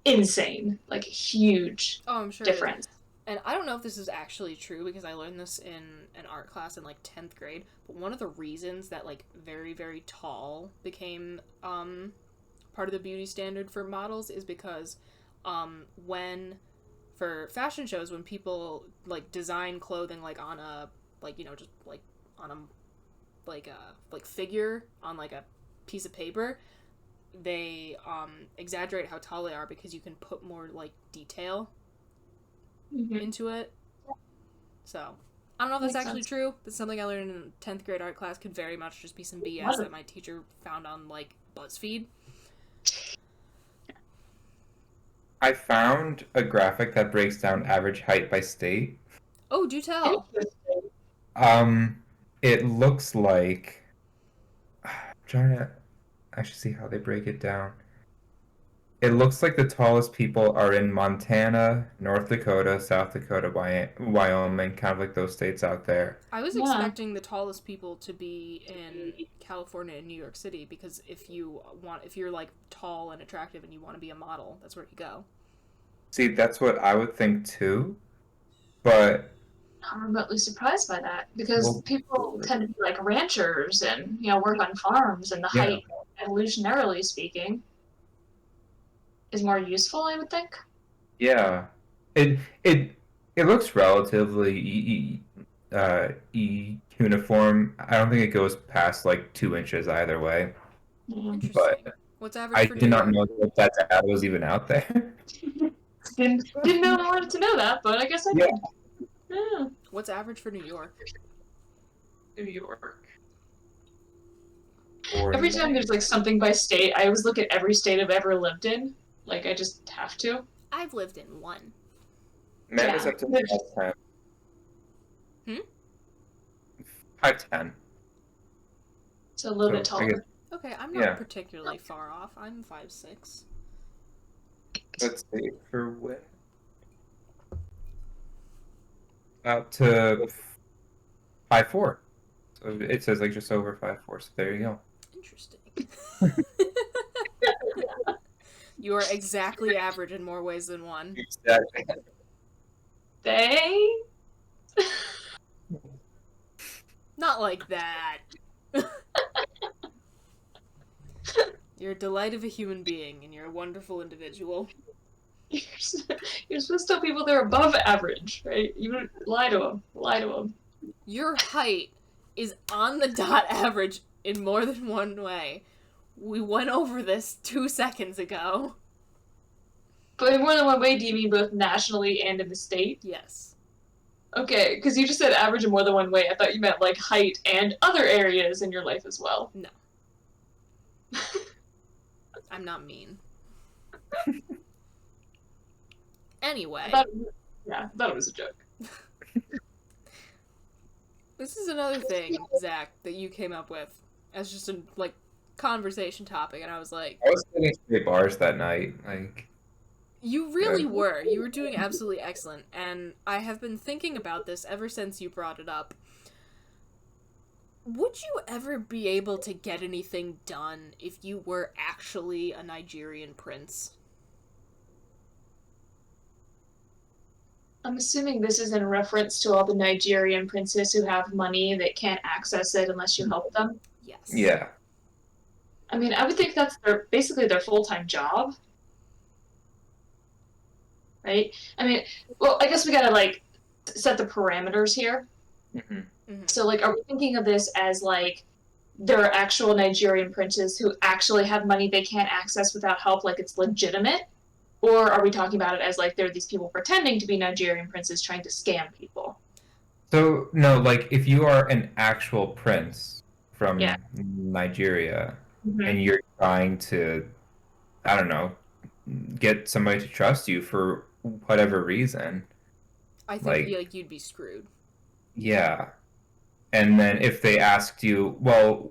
insane, like a huge Oh, I'm sure it is. difference. And I don't know if this is actually true because I learned this in an art class in like 10th grade, but one of the reasons that like very, very tall became part of the beauty standard for models is because when for fashion shows, when people like design clothing like on a just like on a like figure on like a piece of paper, they exaggerate how tall they are because you can put more like detail into it. So I don't know if that's Makes actually sense. true. That's something I learned in 10th grade art class. Could very much just be some BS Love it. that my teacher found on like BuzzFeed. I found a graphic that breaks down average height by state. Oh, do tell. It looks like I'm trying to actually see how they break it down. It looks like the tallest people are in Montana, North Dakota, South Dakota, Wyoming, kind of like those states out there. I was Yeah. expecting the tallest people to be in California and New York City because if you're like tall and attractive and you want to be a model, that's where you go. See, that's what I would think too, but I'm remotely surprised by that because Well- people tend to be like ranchers and work on farms, and the Yeah. height, evolutionarily speaking, is more useful, I would think. yeah, it looks relatively uniform. I don't think it goes past like 2 inches either way. Mhm. Interesting. But What's average I for New did not York? know that ad was even out there. Didn't know I wanted to know that, but I guess I Yeah. did. Yeah. What's average for New York? New York. Or Every time there's like something by state, I always look at every state I've ever lived in. Like I just have to. I've lived in one. Man Yeah. is up to There's- 5'10". Hmm? 5'10". It's a little bit So, I guess, taller. Okay, I'm not Yeah. particularly far off. I'm 5'6". let's see, for when? About to 5'4". So it says like just over 5'4". So there you go. Interesting. You are exactly average in more ways than one. Exactly. They. Not like that. You're a delight of a human being, and you're a wonderful individual. You're supposed to tell people they're above average, right? You lie to them. Lie to them. Your height is on the dot average in more than one way. We went over this 2 seconds ago. But in more than one way, do you mean both nationally and in the state? Yes. Okay, because you just said average in more than one way. I thought you meant like height and other areas in your life as well. No. I'm not mean. Anyway. I thought it was a joke. This is another thing, Zach, that you came up with as just a, like, conversation topic, and I was like... I was getting straight bars that night. Like, You really were. You were doing absolutely excellent, and I have been thinking about this ever since you brought it up. Would you ever be able to get anything done if you were actually a Nigerian prince? I'm assuming this is in reference to all the Nigerian princes who have money that can't access it unless you help them. Yes. yeah. I mean, I would think that's basically their full-time job. Right? I mean, well, I guess we gotta, like, set the parameters here. hmm So, like, are we thinking of this as, like, there are actual Nigerian princes who actually have money they can't access without help, like it's legitimate? Or are we talking about it as, like, there are these people pretending to be Nigerian princes trying to scam people? So no, like if you are an actual prince from Yeah. Nigeria Mhm. and you're trying to, I don't know, get somebody to trust you for whatever reason, I think like you'd be screwed. yeah. And then if they asked you, well,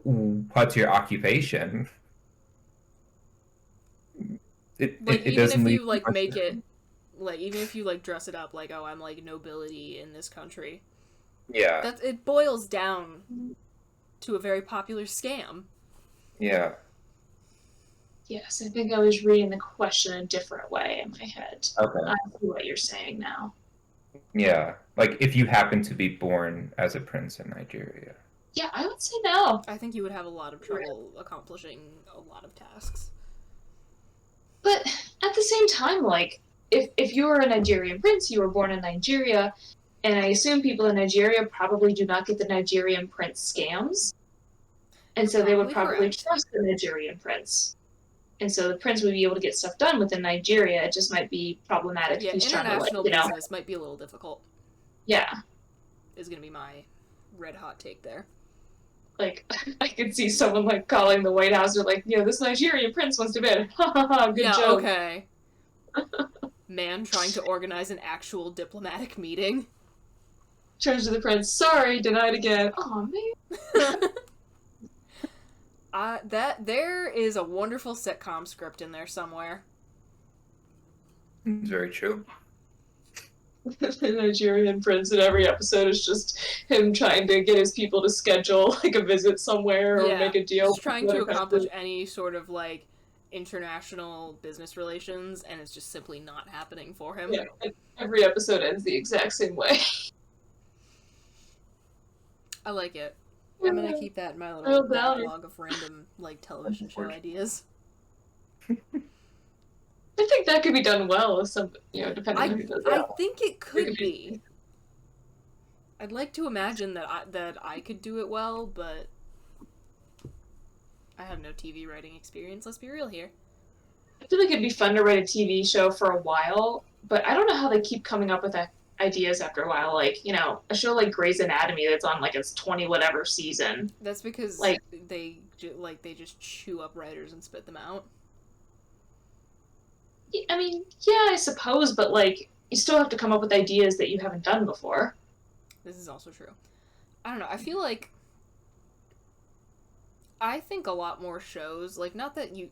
what's your occupation? Like, It even doesn't if leave you, like, much make room. it... Like, even if you, like, dress it up like, oh, I'm, like, nobility in this country. Yeah, It boils down to a very popular scam. yeah. Yes, I think I was reading the question a different way in my head. Okay. I see what you're saying now. Yeah. Like if you happen to be born as a prince in Nigeria. Yeah, I would say no. I think you would have a lot of trouble accomplishing a lot of tasks. But at the same time, like, if you were a Nigerian prince, you were born in Nigeria, and I assume people in Nigeria probably do not get the Nigerian prince scams. And so they would Probably probably correct. trust the Nigerian prince. And so the prince would be able to get stuff done within Nigeria. It just might be problematic Yeah, if he's trying to, like, international business might be a little difficult, yeah. is going to be my red hot take there. Like, I could see someone, like, calling the White House, or like, this Nigerian prince wants to bid. Ha ha ha, good yeah, joke. okay. Man trying to organize an actual diplomatic meeting. Turns to the prince, sorry, denied again. Oh man. There is a wonderful sitcom script in there somewhere. It's very true. The Nigerian prince in every episode is just him trying to get his people to schedule, like, a visit somewhere or Yeah, make a deal. He's trying to accomplish any sort of, like, international business relations, and it's just simply not happening for him. Yeah, and every episode ends the exact same way. I like it. I'm gonna keep that in my little Real downer. backlog of random, like, television show ideas. I think that could be done well if some, depending on who does it. I think it could be. I'd like to imagine that I could do it well, but I have no TV writing experience, let's be real here. I feel like it'd be fun to write a TV show for a while, but I don't know how they keep coming up with ideas after a while. Like, a show like Grey's Anatomy that's on like its 20 whatever season. That's because Like, they just chew up writers and spit them out. I mean, yeah, I suppose, but like, you still have to come up with ideas that you haven't done before. This is also true. I don't know, I think a lot more shows, like, not that you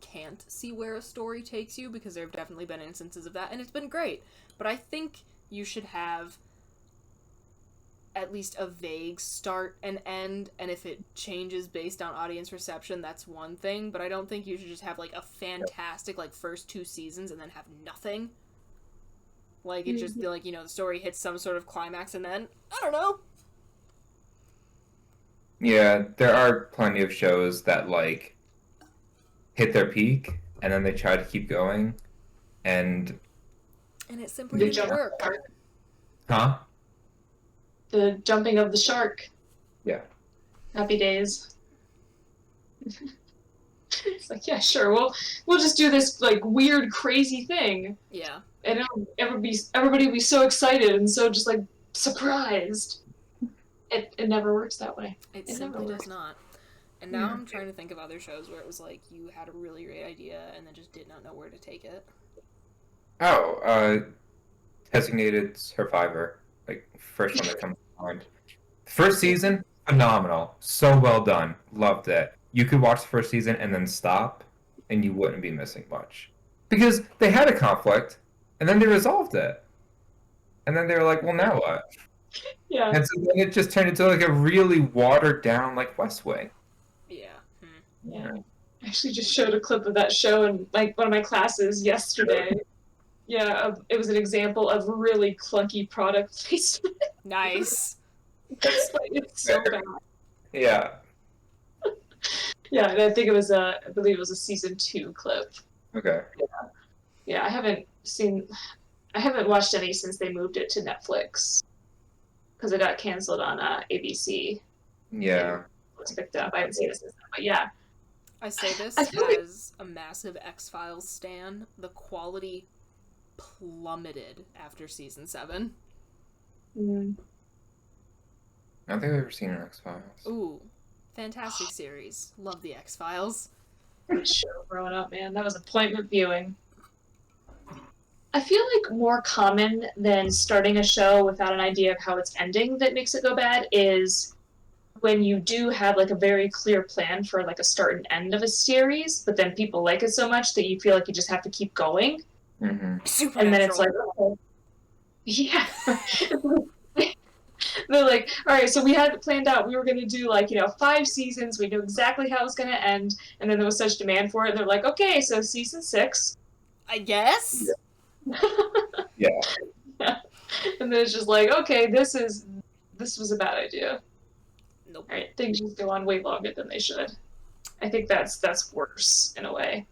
can't see where a story takes you, because there have definitely been instances of that, and it's been great, but I think you should have at least a vague start and end, and if it changes based on audience reception, that's one thing, but I don't think you should just have, like, a fantastic, like, first 2 seasons and then have nothing. Like, it just, like, the story hits some sort of climax and then, I don't know. Yeah, there are plenty of shows that, like, hit their peak, and then they try to keep going, and it simply didn't work. Huh? The jumping of the shark. Yeah. Happy days. It's like, yeah, sure, we'll just do this, like, weird, crazy thing. Yeah. And everybody will be so excited and so just, like, surprised. It never works that way. It simply does not. And now I'm trying to think of other shows where it was like you had a really great idea and then just did not know where to take it. Oh, Designated Survivor. Like, first one that comes to mind. First season, phenomenal. So well done. Loved it. You could watch the first season and then stop, and you wouldn't be missing much. Because they had a conflict, and then they resolved it. And then they were like, well, now what? Yeah. And so then it just turned into, like, a really watered down, like, West Wing. Yeah. Yeah. I actually just showed a clip of that show in, like, one of my classes yesterday. Yeah, it was an example of really clunky product placement. Nice. It's so bad. Yeah. Yeah, and I believe it was a season 2 clip. Okay. Yeah, I haven't watched any since they moved it to Netflix. Because it got canceled on ABC. Yeah. It was picked up. I haven't seen it since then, but yeah. I say this as a massive X-Files stan. The quality plummeted after season 7. Mm. I don't think I've ever seen an X-Files. Ooh, fantastic series. Love the X-Files. Good show growing up, man. That was appointment viewing. I feel like more common than starting a show without an idea of how it's ending that makes it go bad is when you do have like a very clear plan for like a start and end of a series, but then people like it so much that you feel like you just have to keep going. Mm-hmm. And then it's like, oh, yeah. They're like, all right, so we had it planned out. We were going to do 5 seasons. We knew exactly how it was going to end. And then there was such demand for it. And they're like, okay, so season 6. I guess? Yeah. And then it's just like, okay, this was a bad idea. Nope. All right, things just go on way longer than they should. I think that's worse in a way.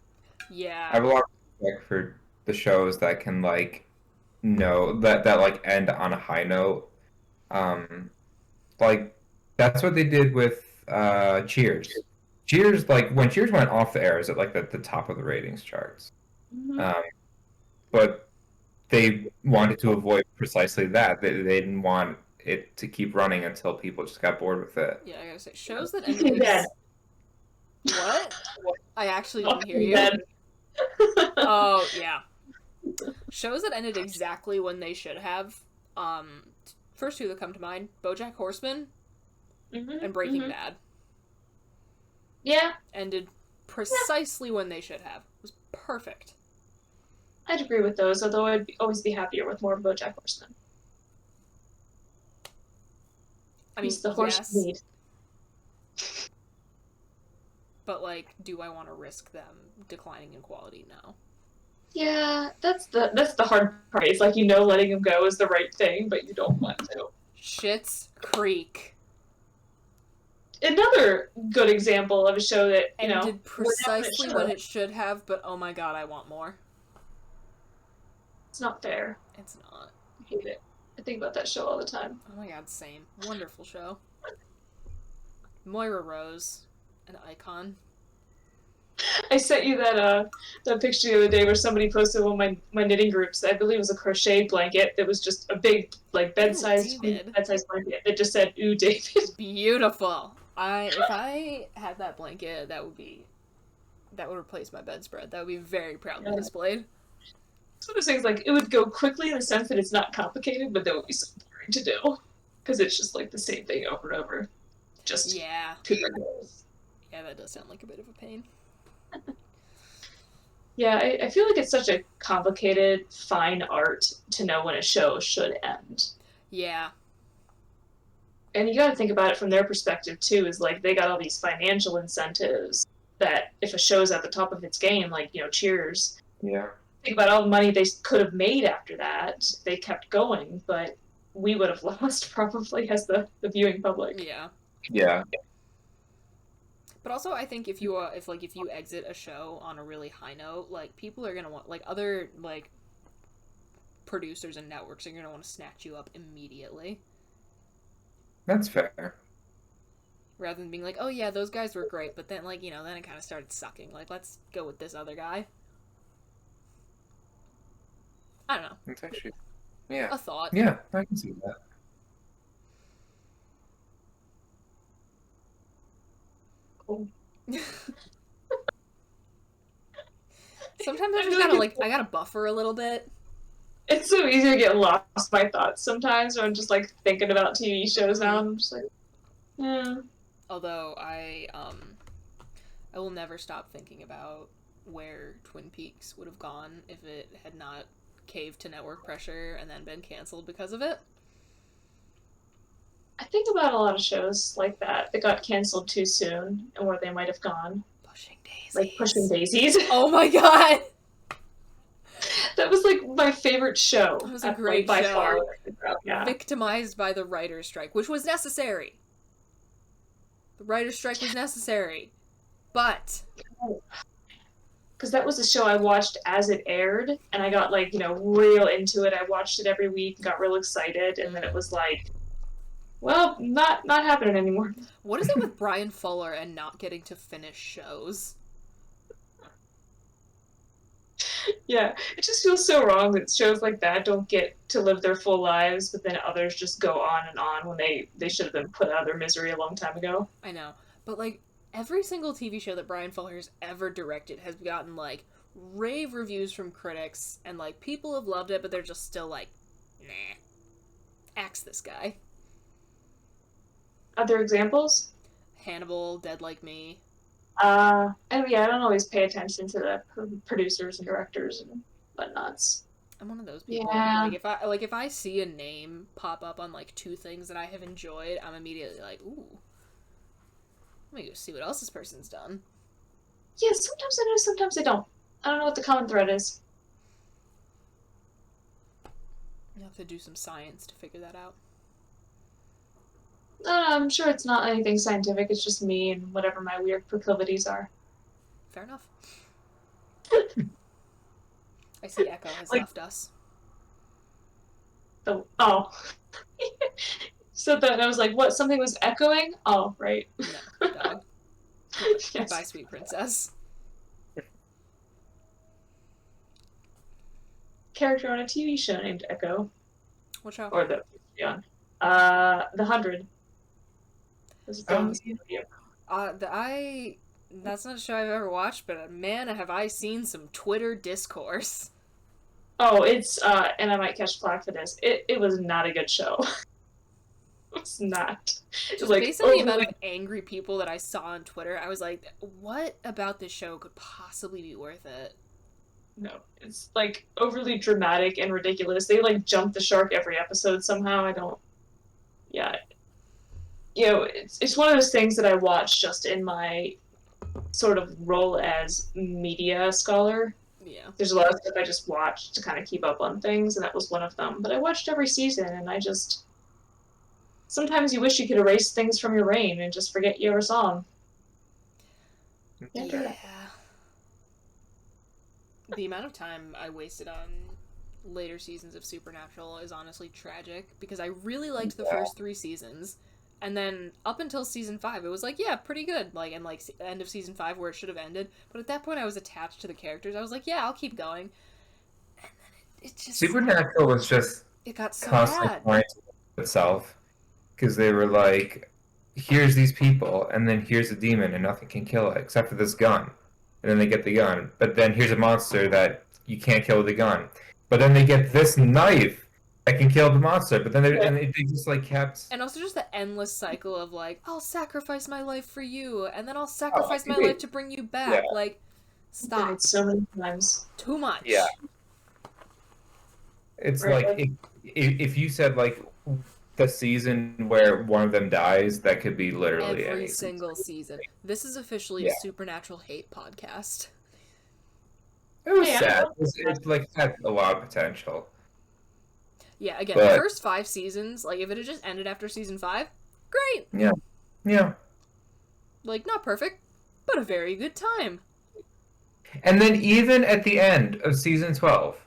Yeah. I have a lot of respect for the shows that can that end on a high note. That's what they did with Cheers. Cheers, when Cheers went off the air, is at the top of the ratings charts. Mm-hmm. But they wanted to avoid precisely that. They didn't want it to keep running until people just got bored with it. Yeah, I gotta say, shows that ended What? I actually didn't hear you. Oh, yeah. Shows that ended exactly when they should have. First 2 that come to mind, BoJack Horseman and Breaking Bad. Yeah. Ended precisely when they should have. It was perfect. I'd agree with those, although I'd always be happier with more BoJack Horseman. I mean, he's the horse yes, you need. but do I want to risk them declining in quality? No. Yeah, that's the hard part. It's letting him go is the right thing, but you don't want to. Schitt's Creek. Another good example of a show that ended precisely when it should have, but oh my god, I want more. It's not fair. It's not. I hate it. I think about that show all the time. Oh my god, same. Wonderful show. Moira Rose. an icon. I sent you that picture the other day where somebody posted one of my knitting groups. I believe it was a crocheted blanket that was just a big like bedside David. blanket that just said "Ooh, David." Beautiful. If I had that blanket, that would replace my bedspread. That would be very proudly displayed. It's one of those things like it would go quickly in the sense that it's not complicated, but there would be something boring to do because it's just like the same thing over and over. Just Yeah. paper goals. Yeah, that does sound like a bit of a pain. Yeah, I feel like it's such a complicated, fine art to know when a show should end. Yeah. And you got to think about it from their perspective too. Is like they got all these financial incentives that if a show's at the top of its game, like Cheers. Yeah. Think about all the money they could have made after that. They kept going, but we would have lost probably as the viewing public. Yeah. Yeah. But also, I think if you exit a show on a really high note, like people are gonna want, like other like producers and networks are gonna want to snatch you up immediately, That's fair. rather than being like, oh yeah, those guys were great, but then then it kind of started sucking. Like, let's go with this other guy. I don't know. It's actually, yeah. A thought. Yeah, I can see that. Cool. Sometimes I just gotta I gotta buffer a little bit. It's so easy to get lost by thoughts sometimes when I'm just like thinking about TV shows now. And I'm just like, yeah. Although I will never stop thinking about where Twin Peaks would have gone if it had not caved to network pressure and then been canceled because of it. I think about a lot of shows like that got canceled too soon and where they might have gone. Pushing Daisies. Like Pushing Daisies. Oh my god! That was like my favorite show. It was a great by show. far. Yeah. Victimized by the writer's strike, which was necessary. The writer's strike was necessary. But because that was a show I watched as it aired, and I got real into it. I watched it every week, got real excited, and then it was like, well, not happening anymore. What is it with Brian Fuller and not getting to finish shows? Yeah, it just feels so wrong that shows like that don't get to live their full lives, but then others just go on and on when they should have been put out of their misery a long time ago. I know, but every single TV show that Brian Fuller has ever directed has gotten rave reviews from critics, and people have loved it, but they're just still nah, axe this guy. Other examples? Hannibal, Dead Like Me. And yeah, I don't always pay attention to the producers and directors and whatnots. I'm one of those people. Yeah. If I see a name pop up on two things that I have enjoyed, I'm immediately like, ooh, let me go see what else this person's done. Yeah, sometimes I know, sometimes I don't. I don't know what the common thread is. You have to do some science to figure that out. I'm sure it's not anything scientific. It's just me and whatever my weird proclivities are. Fair enough. I see Echo has left us. Oh. So then I was like, what? Something was echoing? Oh, right. No, dog. Yes. Goodbye, sweet princess. Character on a TV show named Echo. What show? Or The 100. That's not a show I've ever watched, but man, have I seen some Twitter discourse. Oh, it's and I might catch flack for this. It was not a good show. It's not. Just based on the amount of angry people that I saw on Twitter, I was like, what about this show could possibly be worth it? No, it's overly dramatic and ridiculous. They jump the shark every episode somehow. I don't. Yeah. It's one of those things that I watch just in my sort of role as media scholar. Yeah. There's a lot of stuff I just watched to kind of keep up on things, and that was one of them. But I watched every season, and I just... Sometimes you wish you could erase things from your brain and just forget you ever saw them. Yeah. The amount of time I wasted on later seasons of Supernatural is honestly tragic, because I really liked the first 3 seasons. And then up until season 5, it was like, yeah, pretty good. Like, and like end of season 5 where it should have ended. But at that point, I was attached to the characters. I was like, yeah, I'll keep going. And then it just Supernatural was just it got so constantly bad. trying to itself because they were like, here's these people, and then here's a demon, and nothing can kill it except for this gun. And then they get the gun, but then here's a monster that you can't kill with the gun. But then they get this knife that can kill the monster. But then they just like kept. And also just the endless cycle of like, I'll sacrifice my life for you, and then I'll sacrifice my wait. life to bring you back. Yeah. Like, stop. Died so many times. Too much. Yeah. It's Right. like if you said like the season where one of them dies, that could be literally Every any single season. This is officially Yeah. a supernatural hate podcast. It was Yeah. sad. It like had a lot of potential. Yeah, again, But- the first 5 seasons, like if it had just ended after season 5, great. Yeah. Like, not perfect, but a very good time. And then even at the end of season 12,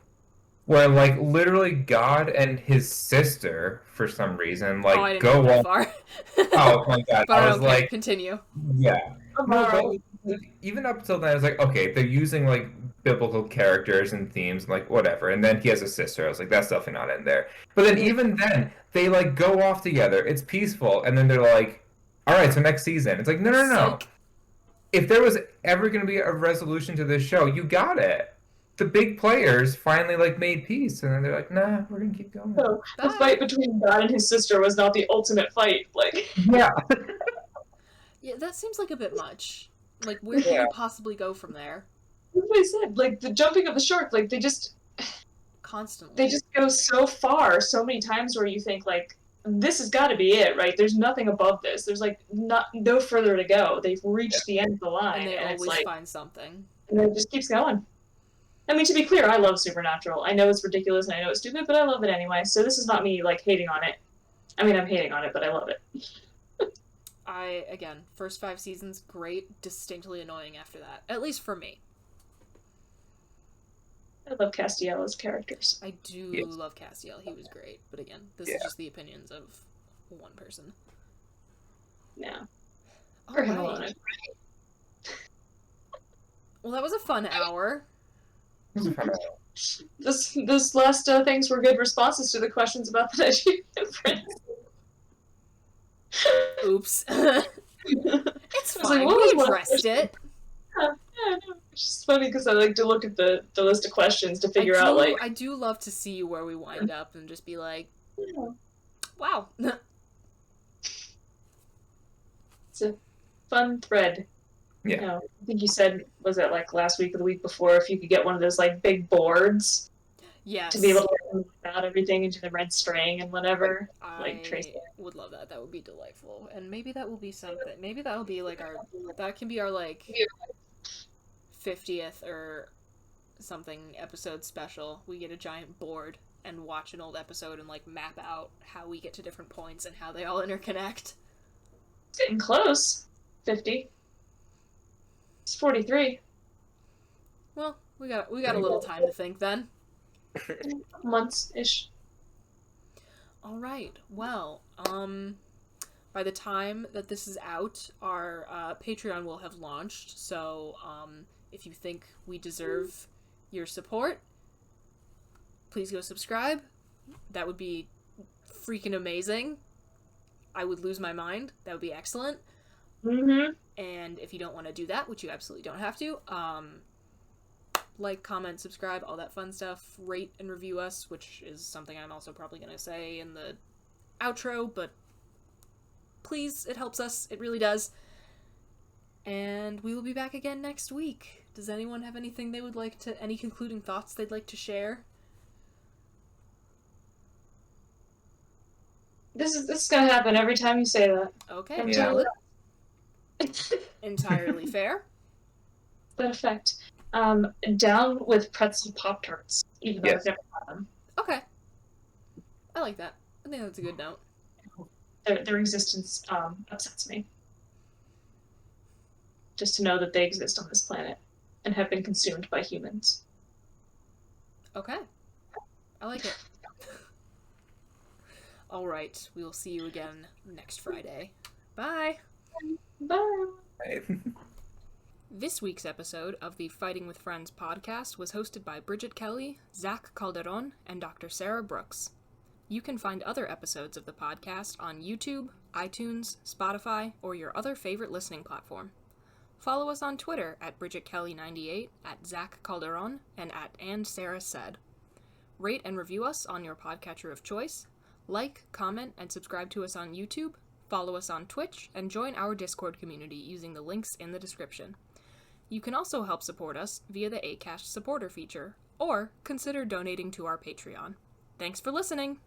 where like literally God and his sister, for some reason, I like didn't go get that on. far. Oh my god! But I I was don't care. like, Continue. yeah. No, Alright. but even up till then, I was like, okay, they're using like biblical characters and themes, like whatever. And then he has a sister. I was like, that's definitely not in there. But then even then, they like go off together. It's peaceful, and then they're like, all right, so next season. It's like, no. Psych. If there was ever going to be a resolution to this show, you got it. The big players finally like made peace, and then they're like, nah, we're gonna keep going. So, the Bye. fight between God and his sister was not the ultimate fight. Like, Yeah. Yeah, that seems like a bit much. Like, where can Yeah. you possibly go from there? that's what I said. Like the jumping of the shark. Like they just Constantly. go so far, so many times where you think like this has got to be it, right? There's nothing above this. There's like no further to go. They've reached the end of the line, and they and it's always like, find something. and it just keeps going. I mean, to be clear, I love Supernatural. I know it's ridiculous and I know it's stupid, but I love it anyway. So this is not me like hating on it. I mean, I'm hating on it, but I love it. Again, first 5 seasons, great, distinctly annoying after that. At least for me. I love Castiello's characters. I do Yes. love Castiel. He was great. But again, this Yeah. is just the opinions of one person. Yeah. All For him alone. right. Well, that was a fun hour. This last things were good responses to the questions about the Nigerian prince. Oops. It's I was like, fine. what was We one addressed it. Yeah, no, it's just funny because I like to look at the list of questions to figure out like, I do love to see where we wind up and just be like, yeah, wow. it's a fun thread. Yeah. You know, I think you said, was it like last week or the week before, if you could get one of those like big boards Yes. to be able to move out everything into the red string and whatever. like, trace it. would love that. That would be delightful. And maybe that will be something. Maybe that'll be like that can be our like 50th or something episode special. We get a giant board and watch an old episode and like map out how we get to different points and how they all interconnect. It's getting close. 50. It's 43. Well, we got a little time to think then. Months-ish. All right. Well, by the time that this is out, our Patreon will have launched. So, if you think we deserve your support, please go subscribe. That would be freaking amazing. I would lose my mind. That would be excellent. Mm-hmm. And if you don't want to do that, which you absolutely don't have to, like, comment, subscribe, all that fun stuff. Rate and review us, which is something I'm also probably going to say in the outro, but please, it helps us. It really does. And we will be back again next week. Does anyone have anything they would like to, any concluding thoughts they'd like to share? This is gonna happen every time you say that. Okay, Every Yeah. time you- entirely fair. That effect. Down with pretzel Pop-Tarts, even though Yes. I've never had them. Okay. I like that. I think that's a good note. Their existence upsets me. Just to know that they exist on this planet and have been consumed by humans. Okay. I like it. All right, we will see you again next Friday. Bye! Bye. This week's episode of the Fighting with Friends podcast was hosted by Bridget Kelly, Zach Calderon, and Dr. Sarah Brooks. You can find other episodes of the podcast on YouTube, iTunes, Spotify, or your other favorite listening platform. Follow us on Twitter at BridgetKelly98, at Zach Calderon, and at AndSarahSaid. Rate and review us on your podcatcher of choice. Like, comment, and subscribe to us on YouTube. Follow us on Twitch, and join our Discord community using the links in the description. You can also help support us via the Acast supporter feature, or consider donating to our Patreon. Thanks for listening!